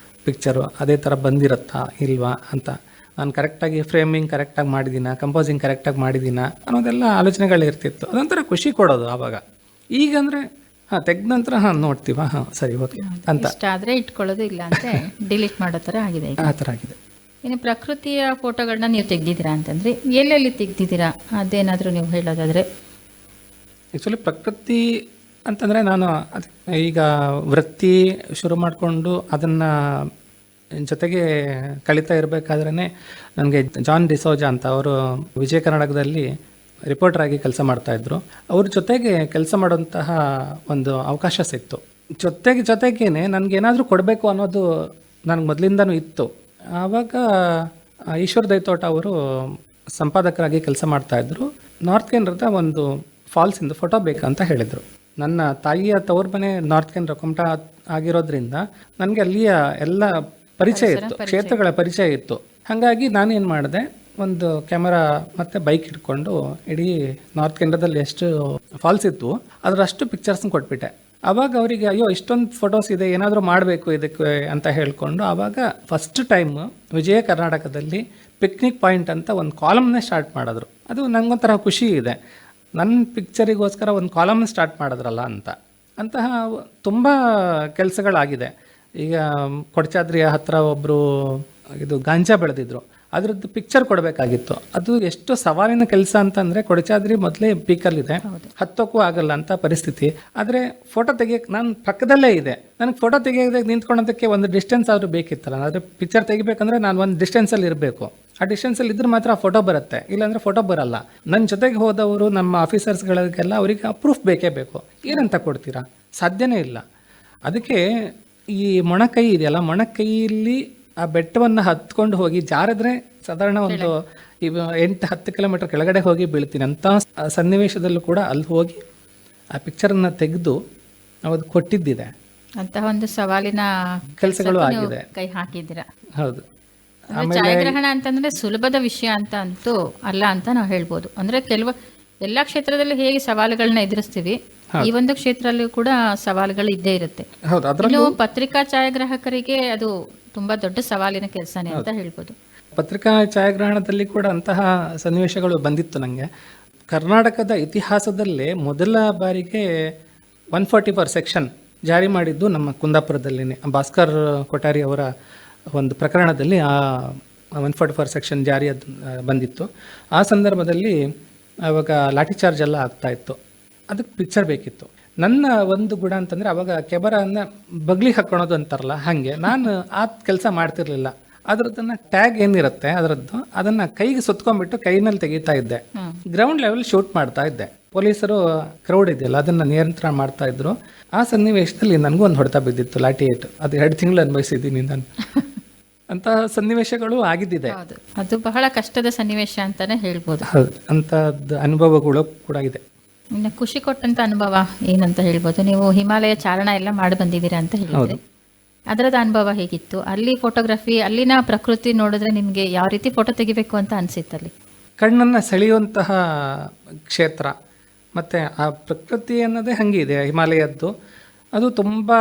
ಪಿಕ್ಚರು ಅದೇ ಥರ ಬಂದಿರುತ್ತಾ ಇಲ್ವಾ ಅಂತ, ನಾನು ಕರೆಕ್ಟಾಗಿ ಫ್ರೇಮಿಂಗ್ ಕರೆಕ್ಟಾಗಿ ಮಾಡಿದ್ದೀನ, ಕಂಪೋಸಿಂಗ್ ಕರೆಕ್ಟಾಗಿ ಮಾಡಿದ್ದೀನ ಅನ್ನೋದೆಲ್ಲ ಆಲೋಚನೆಗಳಿರ್ತಿತ್ತು. ಅದೊಂಥರ ಖುಷಿ ಕೊಡೋದು ಆವಾಗ. ಈಗ ಅಂದರೆ ತೆಗ್ದ ನಂತರ ನೋಡ್ತೀವ, ಸರಿ ಓಕೆ ಅಂತ ಇಷ್ಟ ಆದರೆ ಇಟ್ಕೊಳ್ಳೋದು, ಇಲ್ಲ ಅಂದರೆ ಡಿಲೀಟ್ ಮಾಡೋ ಥರ ಆಗಿದೆ ಈಗ. ಆ ಥರ ಆಗಿದೆ. ಇನ್ನು ಪ್ರಕೃತಿಯ ಫೋಟೋಗಳನ್ನ ನೀವು ತೆಗ್ದಿದ್ದೀರಾ ಅಂತಂದರೆ ಎಲ್ಲೆಲ್ಲಿ ತೆಗ್ದಿದ್ದೀರಾ ಅದೇನಾದರೂ ನೀವು ಹೇಳೋದಾದರೆ? ಆ್ಯಕ್ಚುಲಿ ಪ್ರಕೃತಿ ಅಂತಂದರೆ ನಾನು ಈಗ ವೃತ್ತಿ ಶುರು ಮಾಡಿಕೊಂಡು ಅದನ್ನು ಜೊತೆಗೆ ಕಲಿತಾ ಇರಬೇಕಾದ್ರೇ ನನಗೆ ಜಾನ್ ಡಿಸೋಜಾ ಅಂತ ಅವರು ವಿಜಯ ಕರ್ನಾಟಕದಲ್ಲಿ ರಿಪೋರ್ಟರ್ ಆಗಿ ಕೆಲಸ ಮಾಡ್ತಾಯಿದ್ರು. ಅವ್ರ ಜೊತೆಗೆ ಕೆಲಸ ಮಾಡುವಂತಹ ಒಂದು ಅವಕಾಶ ಸಿಕ್ತು. ಜೊತೆಗೇನೆ ನನಗೇನಾದರೂ ಕೊಡಬೇಕು ಅನ್ನೋದು ನನಗೆ ಮೊದಲಿಂದನೂ ಇತ್ತು. ಆವಾಗ ಈಶ್ವರ್ ದೈತೋಟ ಅವರು ಸಂಪಾದಕರಾಗಿ ಕೆಲಸ ಮಾಡ್ತಾಯಿದ್ರು. ನಾರ್ತ್ ಕೇಂದ್ರದ ಒಂದು ಫಾಲ್ಸಿಂದ ಫೋಟೋ ಬೇಕಂತ ಹೇಳಿದರು. ನನ್ನ ತಾಯಿಯ ತವ್ರ ಮನೆ ನಾರ್ತ್ ಕೇಂದ್ರ ಕುಮಟಾ ಆಗಿರೋದ್ರಿಂದ ನನಗೆ ಅಲ್ಲಿಯ ಎಲ್ಲ ಪರಿಚಯ ಇತ್ತು, ಕ್ಷೇತ್ರಗಳ ಪರಿಚಯ ಇತ್ತು. ಹಾಗಾಗಿ ನಾನೇನು ಮಾಡಿದೆ, ಒಂದು ಕ್ಯಾಮರಾ ಮತ್ತು ಬೈಕ್ ಇಟ್ಕೊಂಡು ಇಡೀ ನಾರ್ತ್ ಕೇಂದ್ರದಲ್ಲಿ ಎಷ್ಟು ಫಾಲ್ಸ್ ಇತ್ತು ಅದರಷ್ಟು ಪಿಕ್ಚರ್ಸ್ನ ಕೊಟ್ಬಿಟ್ಟೆ. ಆವಾಗ ಅವರಿಗೆ ಅಯ್ಯೋ ಇಷ್ಟೊಂದು ಫೋಟೋಸ್ ಇದೆ, ಏನಾದರೂ ಮಾಡಬೇಕು ಇದಕ್ಕೆ ಅಂತ ಹೇಳಿಕೊಂಡು ಆವಾಗ ಫಸ್ಟ್ ಟೈಮ್ ವಿಜಯ ಕರ್ನಾಟಕದಲ್ಲಿ ಪಿಕ್ನಿಕ್ ಪಾಯಿಂಟ್ ಅಂತ ಒಂದು ಕಾಲಮ್ನೇ ಸ್ಟಾರ್ಟ್ ಮಾಡಿದ್ರು. ಅದು ನನಗೊಂಥರ ಖುಷಿ ಇದೆ, ನನ್ನ ಪಿಕ್ಚರಿಗೋಸ್ಕರ ಒಂದು ಕಾಲಮ್ನ ಸ್ಟಾರ್ಟ್ ಮಾಡಿದ್ರಲ್ಲ ಅಂತ. ಅಂತಹ ತುಂಬ ಕೆಲಸಗಳಾಗಿದೆ. ಈಗ ಕೊಡಚಾದ್ರಿಯ ಹತ್ತಿರ ಒಬ್ಬರು ಇದು ಗಾಂಜಾ ಬೆಳೆದಿದ್ರು, ಅದರದ್ದು ಪಿಕ್ಚರ್ ಕೊಡಬೇಕಾಗಿತ್ತು. ಅದು ಎಷ್ಟು ಸವಾಲಿನ ಕೆಲಸ ಅಂತಂದರೆ, ಕೊಡಚಾದ್ರಿ ಮೊದಲೇ ಪೀಕಲ್ಲಿದೆ, ಹತ್ತೋಕ್ಕೂ ಆಗಲ್ಲ ಅಂತ ಪರಿಸ್ಥಿತಿ. ಆದರೆ ಫೋಟೋ ತೆಗಿಯೋಕ್ಕೆ ನಾನು ಪಕ್ಕದಲ್ಲೇ ಇದೆ, ನನಗೆ ಫೋಟೋ ತೆಗಿಯೋದಕ್ಕೆ ನಿಂತ್ಕೊಳ್ಳೋದಕ್ಕೆ ಒಂದು ಡಿಸ್ಟೆನ್ಸ್ ಆದರೂ ಬೇಕಿತ್ತಲ್ಲ. ಆದರೆ ಪಿಕ್ಚರ್ ತೆಗಿಬೇಕಂದ್ರೆ ನಾನು ಒಂದು ಡಿಸ್ಟೆನ್ಸಲ್ಲಿ ಇರಬೇಕು. ಆ ಡಿಸ್ಟೆನ್ಸಲ್ಲಿ ಇದ್ರೆ ಮಾತ್ರ ಫೋಟೋ ಬರುತ್ತೆ, ಇಲ್ಲಾಂದರೆ ಫೋಟೋ ಬರಲ್ಲ. ನನ್ನ ಜೊತೆಗೆ ಹೋದವರು ನಮ್ಮ ಆಫೀಸರ್ಸ್ಗಳಿಗೆಲ್ಲ ಅವರಿಗೆ ಅಪ್ರೂಫ್ ಬೇಕೇ ಬೇಕು. ಏನಂತ ಕೊಡ್ತೀರಾ? ಸಾಧ್ಯನೇ ಇಲ್ಲ. ಅದಕ್ಕೆ ಈ ಮೊಣಕೈ ಇದೆಯಲ್ಲ, ಮೊಣಕೈಯಲ್ಲಿ ಆ ಬೆಟ್ಟವನ್ನು ಹತ್ಕೊಂಡು ಹೋಗಿ ಜಾರಿದ್ರೆ ಸಾಧಾರಣ ಒಂದು 8-10 ಕಿಲೋಮೀಟರ್ ಕೆಳಗಡೆ ಹೋಗಿ ಬೀಳ್ತೀನಿ ಅಂತ ಸನ್ನಿವೇಶದಲ್ಲೂ ಕೂಡ ಅಲ್ಲಿ ಹೋಗಿ ಆ ಪಿಕ್ಚರನ್ನು ತೆಗೆದು ನಾವು ಅದು ಕೊಟ್ಟಿದ್ದಿದೆ. ಅಂತಹ ಒಂದು ಸವಾಲಿನ ಕೆಲಸಗಳು ಆಗಿದೆ, ಕೈ ಹಾಕಿದ್ದೀರಾ. ಹೌದು. ಛಾಯಾಗ್ರಹಣ ಅಂತಂದ್ರೆ ಸುಲಭದ ವಿಷಯ ಅಂತ ಅಂತೂ ಅಲ್ಲ ಅಂತ ನಾವು ಹೇಳ್ಬೋದು. ಅಂದ್ರೆ ಎಲ್ಲ ಕ್ಷೇತ್ರದಲ್ಲಿ ಹೇಗೆ ಸವಾಲುಗಳನ್ನ ಎದುರಿಸ್ತೀವಿ, ಈ ಒಂದು ಕ್ಷೇತ್ರದಲ್ಲೂ ಕೂಡ ಸವಾಲುಗಳು ಇದ್ದೇ ಇರುತ್ತೆ. ಇನ್ನು ಪತ್ರಿಕಾ ಛಾಯಾಗ್ರಾಹಕರಿಗೆ ಅದು ತುಂಬಾ ದೊಡ್ಡ ಸವಾಲಿನ ಕೆಲಸನೇ ಅಂತ ಹೇಳ್ಬೋದು. ಪತ್ರಿಕಾ ಛಾಯಾಗ್ರಹಣದಲ್ಲಿ ಕೂಡ ಅಂತಹ ಸನ್ನಿವೇಶಗಳು ಬಂದಿತ್ತು ನನಗೆ. ಕರ್ನಾಟಕದ ಇತಿಹಾಸದಲ್ಲೇ ಮೊದಲ ಬಾರಿಗೆ 144 ಸೆಕ್ಷನ್ ಜಾರಿ ಮಾಡಿದ್ದು ನಮ್ಮ ಕುಂದಾಪುರದಲ್ಲಿನೇ. ಭಾಸ್ಕರ್ ಕೊಠಾರಿ ಅವರ ಒಂದು ಪ್ರಕರಣದಲ್ಲಿ ಆ 144 ಸೆಕ್ಷನ್ ಜಾರಿ ಬಂದಿತ್ತು. ಆ ಸಂದರ್ಭದಲ್ಲಿ ಆವಾಗ ಲಾಠಿ ಚಾರ್ಜ್ ಎಲ್ಲ ಆಗ್ತಾಯಿತ್ತು. ಅದಕ್ಕೆ ಪಿಕ್ಚರ್ ಬೇಕಿತ್ತು. ನನ್ನ ಒಂದು ಗುಣ ಅಂತಂದರೆ ಅವಾಗ ಕ್ಯಾಮರಾನ ಬಗ್ಲಿಗೆ ಹಾಕ್ಕೊಳೋದು ಅಂತಾರಲ್ಲ, ಹಾಗೆ ನಾನು ಆ ಕೆಲಸ ಮಾಡ್ತಿರ್ಲಿಲ್ಲ. ಅದರದ್ದನ್ನು ಟ್ಯಾಗ್ ಏನಿರುತ್ತೆ ಅದರದ್ದು ಅದನ್ನು ಕೈಗೆ ಸುತ್ಕೊಂಡ್ಬಿಟ್ಟು ಕೈನಲ್ಲಿ ತೆಗಿತಾ ಇದ್ದೆ. ಗ್ರೌಂಡ್ ಲೆವೆಲ್ ಶೂಟ್ ಮಾಡ್ತಾ ಇದ್ದೆ. ಪೊಲೀಸರು ಕ್ರೌಡ್ ಇದೆಯಲ್ಲ ಅದನ್ನು ನಿಯಂತ್ರಣ ಮಾಡ್ತಾ ಇದ್ರು. ಆ ಸನ್ನಿವೇಶದಲ್ಲಿ ನನಗೂ ಒಂದು ಹೊಡೆತ ಬಿದ್ದಿತ್ತು, ಲಾಠಿ ಏಟು. ಅದು 2 ತಿಂಗಳು ಅನುಭವಿಸಿದ್ದೀನಿ ನಾನು. ಅಂತಹ ಸನ್ನಿವೇಶಗಳು ಆಗಿದ್ದಿದೆ. ಅದು ಬಹಳ ಕಷ್ಟದ ಸನ್ನಿವೇಶ ಅಂತಾನೆ ಹೇಳ್ಬೋದು. ಅಂಥದ್ದು ಅನುಭವಗಳು ಕೂಡ ಇದೆ. ಇನ್ನು ಖುಷಿ ಕೊಟ್ಟಂತ ಅನುಭವ ಏನಂತ ಹೇಳ್ಬೋದು? ನೀವು ಹಿಮಾಲಯ ಚಾರಣ ಎಲ್ಲ ಮಾಡಿ ಬಂದಿದ್ದೀರಾ ಅಂತ ಹೇಳಿದ್ರೆ, ಅದರದ ಅನುಭವ ಹೇಗಿತ್ತು? ಅಲ್ಲಿ ಫೋಟೋಗ್ರಫಿ, ಅಲ್ಲಿನ ಪ್ರಕೃತಿ ನೋಡಿದ್ರೆ ನಿಮಗೆ ಯಾವ ರೀತಿ ಫೋಟೋ ತೆಗಿಬೇಕು ಅಂತ ಅನಿಸಿತ್ತಲ್ಲಿ? ಕಣ್ಣನ್ನು ಸೆಳೆಯುವಂತಹ ಕ್ಷೇತ್ರ ಮತ್ತು ಆ ಪ್ರಕೃತಿ ಅನ್ನೋದೇ ಹಂಗಿದೆ ಹಿಮಾಲಯದ್ದು. ಅದು ತುಂಬ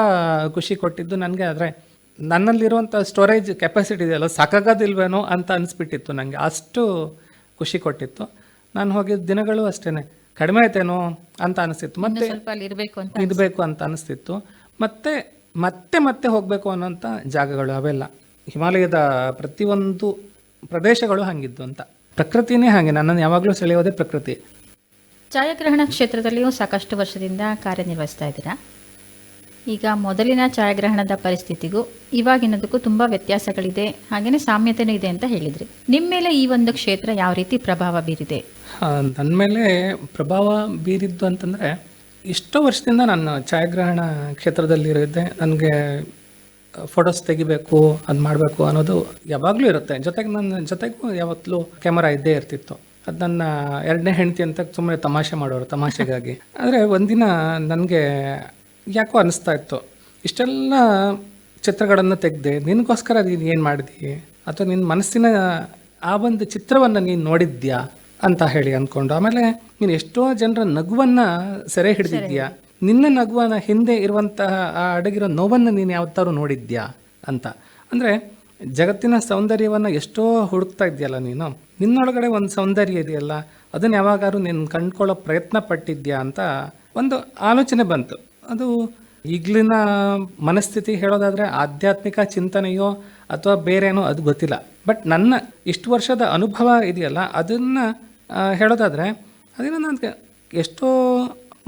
ಖುಷಿ ಕೊಟ್ಟಿದ್ದು ನನಗೆ. ಆದರೆ ನನ್ನಲ್ಲಿರುವಂಥ ಸ್ಟೋರೇಜ್ ಕೆಪಾಸಿಟಿ ಇದೆಯಲ್ಲ, ಸಾಕಾಗೋದಿಲ್ವೇನೋ ಅಂತ ಅನಿಸ್ಬಿಟ್ಟಿತ್ತು ನನಗೆ. ಅಷ್ಟು ಖುಷಿ ಕೊಟ್ಟಿತ್ತು. ನಾನು ಹೋಗಿದ್ದ ದಿನಗಳು ಅಷ್ಟೇ, ಕಡಿಮೆ ಆಯ್ತೇನೋ ಅಂತ ಅನಿಸ್ತಿತ್ತು. ಮತ್ತೆ ಇರಬೇಕು ಅಂತ ಅನಿಸ್ತಿತ್ತು. ಮತ್ತೆ ಹೋಗಬೇಕು ಅನ್ನೋಂಥ ಜಾಗಗಳು ಅವೆಲ್ಲ. ಹಿಮಾಲಯದ ಪ್ರತಿಯೊಂದು ಪ್ರದೇಶಗಳು ಹಂಗಿದ್ದು ಅಂತ. ಪ್ರಕೃತಿನೇ ಹಾಗೆ, ನನ್ನನ್ನು ಯಾವಾಗಲೂ ಸೆಳೆಯೋದೇ ಪ್ರಕೃತಿ. ಛಾಯಾಗ್ರಹಣ ಕ್ಷೇತ್ರದಲ್ಲಿಯೂ ಸಾಕಷ್ಟು ವರ್ಷದಿಂದ ಕಾರ್ಯನಿರ್ವಹಿಸ್ತಾ ಇದ್ದೀರಾ. ಈಗ ಮೊದಲಿನ ಛಾಯಾಗ್ರಹಣದ ಪರಿಸ್ಥಿತಿಗೂ ಇವಾಗಿನದಕ್ಕೂ ತುಂಬ ವ್ಯತ್ಯಾಸಗಳಿದೆ, ಹಾಗೆಯೇ ಸಾಮ್ಯತೆಯೂ ಇದೆ ಅಂತ ಹೇಳಿದ್ರಿ. ನಿಮ್ಮ ಮೇಲೆ ಈ ಒಂದು ಕ್ಷೇತ್ರ ಯಾವ ರೀತಿ ಪ್ರಭಾವ ಬೀರಿದೆ? ನನ್ನ ಮೇಲೆ ಪ್ರಭಾವ ಬೀರಿದ್ದು ಅಂತಂದರೆ, ಎಷ್ಟೋ ವರ್ಷದಿಂದ ನಾನು ಛಾಯಾಗ್ರಹಣ ಕ್ಷೇತ್ರದಲ್ಲಿರಿದ್ದೆ. ನನಗೆ ಫೋಟೋಸ್ ತೆಗಿಬೇಕು, ಅದು ಮಾಡಬೇಕು ಅನ್ನೋದು ಯಾವಾಗಲೂ ಇರುತ್ತೆ. ನನ್ನ ಜೊತೆಗೂ ಯಾವತ್ತೂ ಕ್ಯಾಮರಾ ಇದ್ದೇ ಇರ್ತಿತ್ತು. ಅದು ನನ್ನ 2ನೇ ಹೆಂಡತಿ ಅಂತ ಸುಮ್ಮನೆ ತಮಾಷೆ ಮಾಡೋರು, ತಮಾಷೆಗಾಗಿ. ಆದರೆ ಒಂದಿನ ನನಗೆ ಯಾಕೋ ಅನಿಸ್ತಾ ಇತ್ತು, ಇಷ್ಟೆಲ್ಲ ಚಿತ್ರಗಳನ್ನು ತೆಗೆದೆ, ನಿನಗೋಸ್ಕರ ನೀನು ಏನು ಮಾಡಿದಿ, ಅಥವಾ ನಿನ್ನ ಮನಸ್ಸಿನ ಆ ಒಂದು ಚಿತ್ರವನ್ನು ನೀನು ನೋಡಿದ್ಯಾ ಅಂತ ಹೇಳಿ ಅಂದ್ಕೊಂಡು. ಆಮೇಲೆ ನೀನು ಎಷ್ಟೋ ಜನರ ನಗುವನ್ನು ಸೆರೆ ಹಿಡಿದಿದ್ಯಾ, ನಿನ್ನ ನಗುವನ ಹಿಂದೆ ಇರುವಂತಹ ಆ ಅಡಗಿರೋ ನೋವನ್ನು ನೀನು ಯಾವತ್ತಾರು ನೋಡಿದ್ಯಾ ಅಂತ. ಅಂದರೆ ಜಗತ್ತಿನ ಸೌಂದರ್ಯವನ್ನು ಎಷ್ಟೋ ಹುಡುಕ್ತಾ ಇದೆಯಲ್ಲ ನೀನು, ನಿನ್ನೊಳಗಡೆ ಒಂದು ಸೌಂದರ್ಯ ಇದೆಯಲ್ಲ, ಅದನ್ನು ಯಾವಾಗಾದ್ರೂ ನೀನು ಕಂಡ್ಕೊಳ್ಳೋ ಪ್ರಯತ್ನ ಪಟ್ಟಿದ್ಯಾ ಅಂತ ಒಂದು ಆಲೋಚನೆ ಬಂತು. ಅದು ಈಗಲಿನ ಮನಸ್ಥಿತಿ ಹೇಳೋದಾದರೆ ಆಧ್ಯಾತ್ಮಿಕ ಚಿಂತನೆಯೋ ಅಥವಾ ಬೇರೇನೋ ಅದು ಗೊತ್ತಿಲ್ಲ. ಬಟ್ ನನ್ನ ಇಷ್ಟು ವರ್ಷದ ಅನುಭವ ಇದೆಯಲ್ಲ ಅದನ್ನು ಹೇಳೋದಾದರೆ ಅದನ್ನು ನಾನು ಎಷ್ಟೋ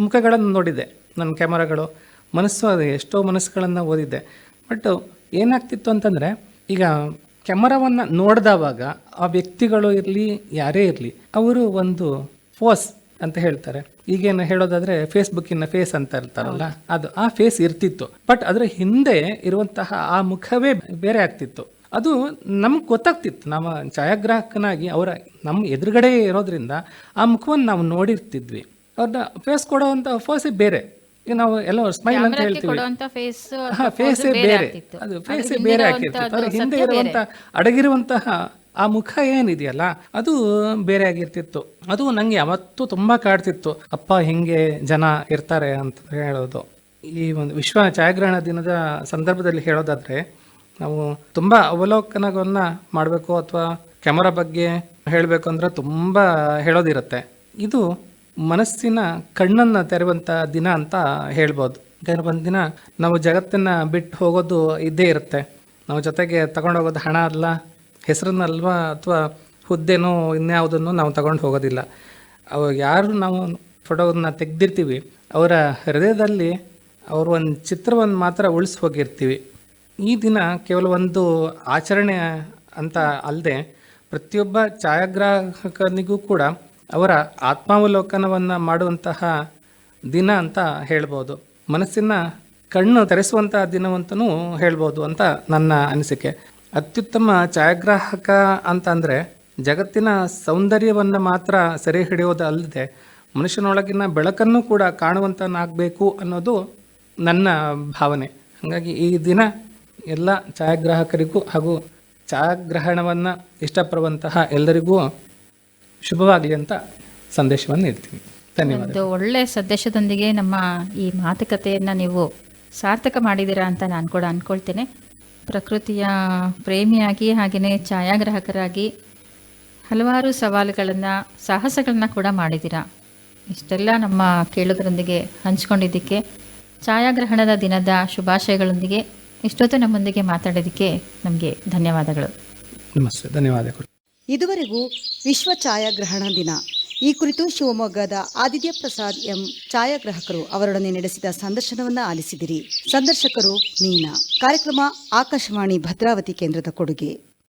ಮುಖಗಳನ್ನು ನೋಡಿದ್ದೆ, ನನ್ನ ಕ್ಯಾಮರಾಗಳು ಮನಸ್ಸು ಅದು ಎಷ್ಟೋ ಮನಸ್ಸುಗಳನ್ನು ಓದಿದ್ದೆ. ಬಟ್ ಏನಾಗ್ತಿತ್ತು ಅಂತಂದರೆ, ಈಗ ಕ್ಯಾಮರಾವನ್ನು ನೋಡಿದವಾಗ ಆ ವ್ಯಕ್ತಿಗಳು ಇರಲಿ ಯಾರೇ ಇರಲಿ ಅವರು ಒಂದು ಫೋಸ್ ಅಂತ ಹೇಳ್ತಾರೆ. ಈಗೇನು ಹೇಳೋದಾದರೆ ಫೇಸ್ಬುಕ್ಕಿನ ಫೇಸ್ ಅಂತ ಇರ್ತಾರಲ್ಲ, ಅದು ಆ ಫೇಸ್ ಇರ್ತಿತ್ತು. ಬಟ್ ಅದರ ಹಿಂದೆ ಇರುವಂತಹ ಆ ಮುಖವೇ ಬೇರೆ ಆಗ್ತಿತ್ತು. ಅದು ನಮ್ಗೆ ಗೊತ್ತಾಗ್ತಿತ್ತು. ನಾವು ಛಾಯಾಗ್ರಾಹಕನಾಗಿ ಅವರ ನಮ್ಮ ಎದುರುಗಡೆ ಇರೋದ್ರಿಂದ ಆ ಮುಖವನ್ನು ನಾವು ನೋಡಿರ್ತಿದ್ವಿ. ಅವ್ರನ್ನ ಫೇಸ್ ಕೊಡೋವಂಥ ಫೋಸೇ ಬೇರೆ. ಈಗ ನಾವು ಎಲ್ಲ ಸ್ಮೈಲ್ ಅಂತ ಹೇಳ್ತೀವಿ, ಫೇಸೇ ಬೇರೆ, ಅದು ಫೇಸೇ ಬೇರೆ ಆಗ್ತಿರ್ತಿತ್ತು. ಅದ್ರ ಹಿಂದೆ ಇರುವಂಥ ಅಡಗಿರುವಂತಹ ಆ ಮುಖ ಏನಿದೆಯಲ್ಲ ಅದು ಬೇರೆ ಆಗಿರ್ತಿತ್ತು. ಅದು ನನಗೆ ಯಾವತ್ತೂ ತುಂಬ ಕಾಡ್ತಿತ್ತು. ಅಪ್ಪ ಹೆಂಗೆ ಜನ ಇರ್ತಾರೆ ಅಂತ ಹೇಳೋದು. ಈ ಒಂದು ವಿಶ್ವ ಛಾಯಾಗ್ರಹಣ ದಿನದ ಸಂದರ್ಭದಲ್ಲಿ ಹೇಳೋದಾದರೆ ನಾವು ತುಂಬ ಅವಲೋಕನವನ್ನು ಮಾಡಬೇಕು ಅಥವಾ ಕ್ಯಾಮರಾ ಬಗ್ಗೆ ಹೇಳಬೇಕು ಅಂದರೆ ತುಂಬ ಹೇಳೋದಿರುತ್ತೆ. ಇದು ಮನಸ್ಸಿನ ಕಣ್ಣನ್ನು ತೆರೆಯುವಂಥ ದಿನ ಅಂತ ಹೇಳ್ಬೋದು. ಒಂದು ದಿನ ನಾವು ಜಗತ್ತನ್ನು ಬಿಟ್ಟು ಹೋಗೋದು ಇದ್ದೇ ಇರುತ್ತೆ. ನಾವು ಜೊತೆಗೆ ತಗೊಂಡೋಗೋದು ಹಣ ಅಲ್ಲ, ಹೆಸರನ್ನಲ್ವಾ ಅಥವಾ ಹುದ್ದೆನೋ ಇನ್ಯಾವುದನ್ನು ನಾವು ತಗೊಂಡು ಹೋಗೋದಿಲ್ಲ. ಅವು ಯಾರು ನಾವು ಫೋಟೋವನ್ನು ತೆಗೆದಿರ್ತೀವಿ ಅವರ ಹೃದಯದಲ್ಲಿ ಅವರು ಒಂದು ಚಿತ್ರವನ್ನು ಮಾತ್ರ ಉಳಿಸಿ ಹೋಗಿರ್ತೀವಿ. ಈ ದಿನ ಕೇವಲ ಒಂದು ಆಚರಣೆ ಅಂತ ಅಲ್ಲದೆ ಪ್ರತಿಯೊಬ್ಬ ಛಾಯಾಗ್ರಾಹಕನಿಗೂ ಕೂಡ ಅವರ ಆತ್ಮಾವಲೋಕನವನ್ನು ಮಾಡುವಂತಹ ದಿನ ಅಂತ ಹೇಳ್ಬೋದು. ಮನಸ್ಸಿನ ಕಣ್ಣು ತೆರೆಸುವಂಥ ದಿನವಂತನೂ ಹೇಳ್ಬೋದು ಅಂತ ನನ್ನ ಅನಿಸಿಕೆ. ಅತ್ಯುತ್ತಮ ಛಾಯಾಗ್ರಾಹಕ ಅಂತಂದರೆ ಜಗತ್ತಿನ ಸೌಂದರ್ಯವನ್ನು ಮಾತ್ರ ಸೆರೆ ಹಿಡಿಯೋದು ಅಲ್ಲದೆ ಮನುಷ್ಯನೊಳಗಿನ ಬೆಳಕನ್ನು ಕೂಡ ಕಾಣುವಂತನಾಗಬೇಕು ಅನ್ನೋದು ನನ್ನ ಭಾವನೆ. ಹಾಗಾಗಿ ಈ ದಿನ ಎಲ್ಲ ಛಾಯಾಗ್ರಾಹಕರಿಗೂ ಹಾಗೂ ಛಾಯಾಗ್ರಹಣವನ್ನು ಇಷ್ಟಪಡುವಂತಹ ಎಲ್ಲರಿಗೂ ಶುಭವಾಗಲಿ ಅಂತ ಸಂದೇಶವನ್ನು ನೀಡ್ತೀನಿ. ಧನ್ಯವಾದ. ಒಂದು ಒಳ್ಳೆಯ ಸಂದೇಶದೊಂದಿಗೆ ನಮ್ಮ ಈ ಮಾತುಕತೆಯನ್ನು ನೀವು ಸಾರ್ಥಕ ಮಾಡಿದ್ದೀರಾ ಅಂತ ನಾನು ಕೂಡ ಅಂದ್ಕೊಳ್ತೇನೆ. ಪ್ರಕೃತಿಯ ಪ್ರೇಮಿಯಾಗಿ ಹಾಗೆಯೇ ಛಾಯಾಗ್ರಾಹಕರಾಗಿ ಹಲವಾರು ಸವಾಲುಗಳನ್ನು ಸಾಹಸಗಳನ್ನು ಕೂಡ ಮಾಡಿದ್ದೀರಾ. ಇಷ್ಟೆಲ್ಲ ನಮ್ಮ ಕೇಳುಗರೊಂದಿಗೆ ಹಂಚ್ಕೊಂಡಿದ್ದಕ್ಕೆ, ಛಾಯಾಗ್ರಹಣದ ದಿನದ ಶುಭಾಶಯಗಳೊಂದಿಗೆ ಇಷ್ಟೊತ್ತು ನಮ್ಮೊಂದಿಗೆ ಮಾತಾಡೋದಕ್ಕೆ ನಮಗೆ ಧನ್ಯವಾದಗಳು. ನಮಸ್ತೆ, ಧನ್ಯವಾದಗಳು. ಇದುವರೆಗೂ ವಿಶ್ವ ಛಾಯಾಗ್ರಹಣ ದಿನ ಈ ಕುರಿತು ಶಿವಮೊಗ್ಗದ ಆದಿತ್ಯ ಪ್ರಸಾದ್ ಎಂ ಛಾಯಾಗ್ರಾಹಕರು ಅವರೊಡನೆ ನಡೆಸಿದ ಸಂದರ್ಶನವನ್ನು ಆಲಿಸಿದಿರಿ. ಸಂದರ್ಶಕರು ಮೀನಾ. ಕಾರ್ಯಕ್ರಮ ಆಕಾಶವಾಣಿ ಭದ್ರಾವತಿ ಕೇಂದ್ರದ ಕೊಡುಗೆ.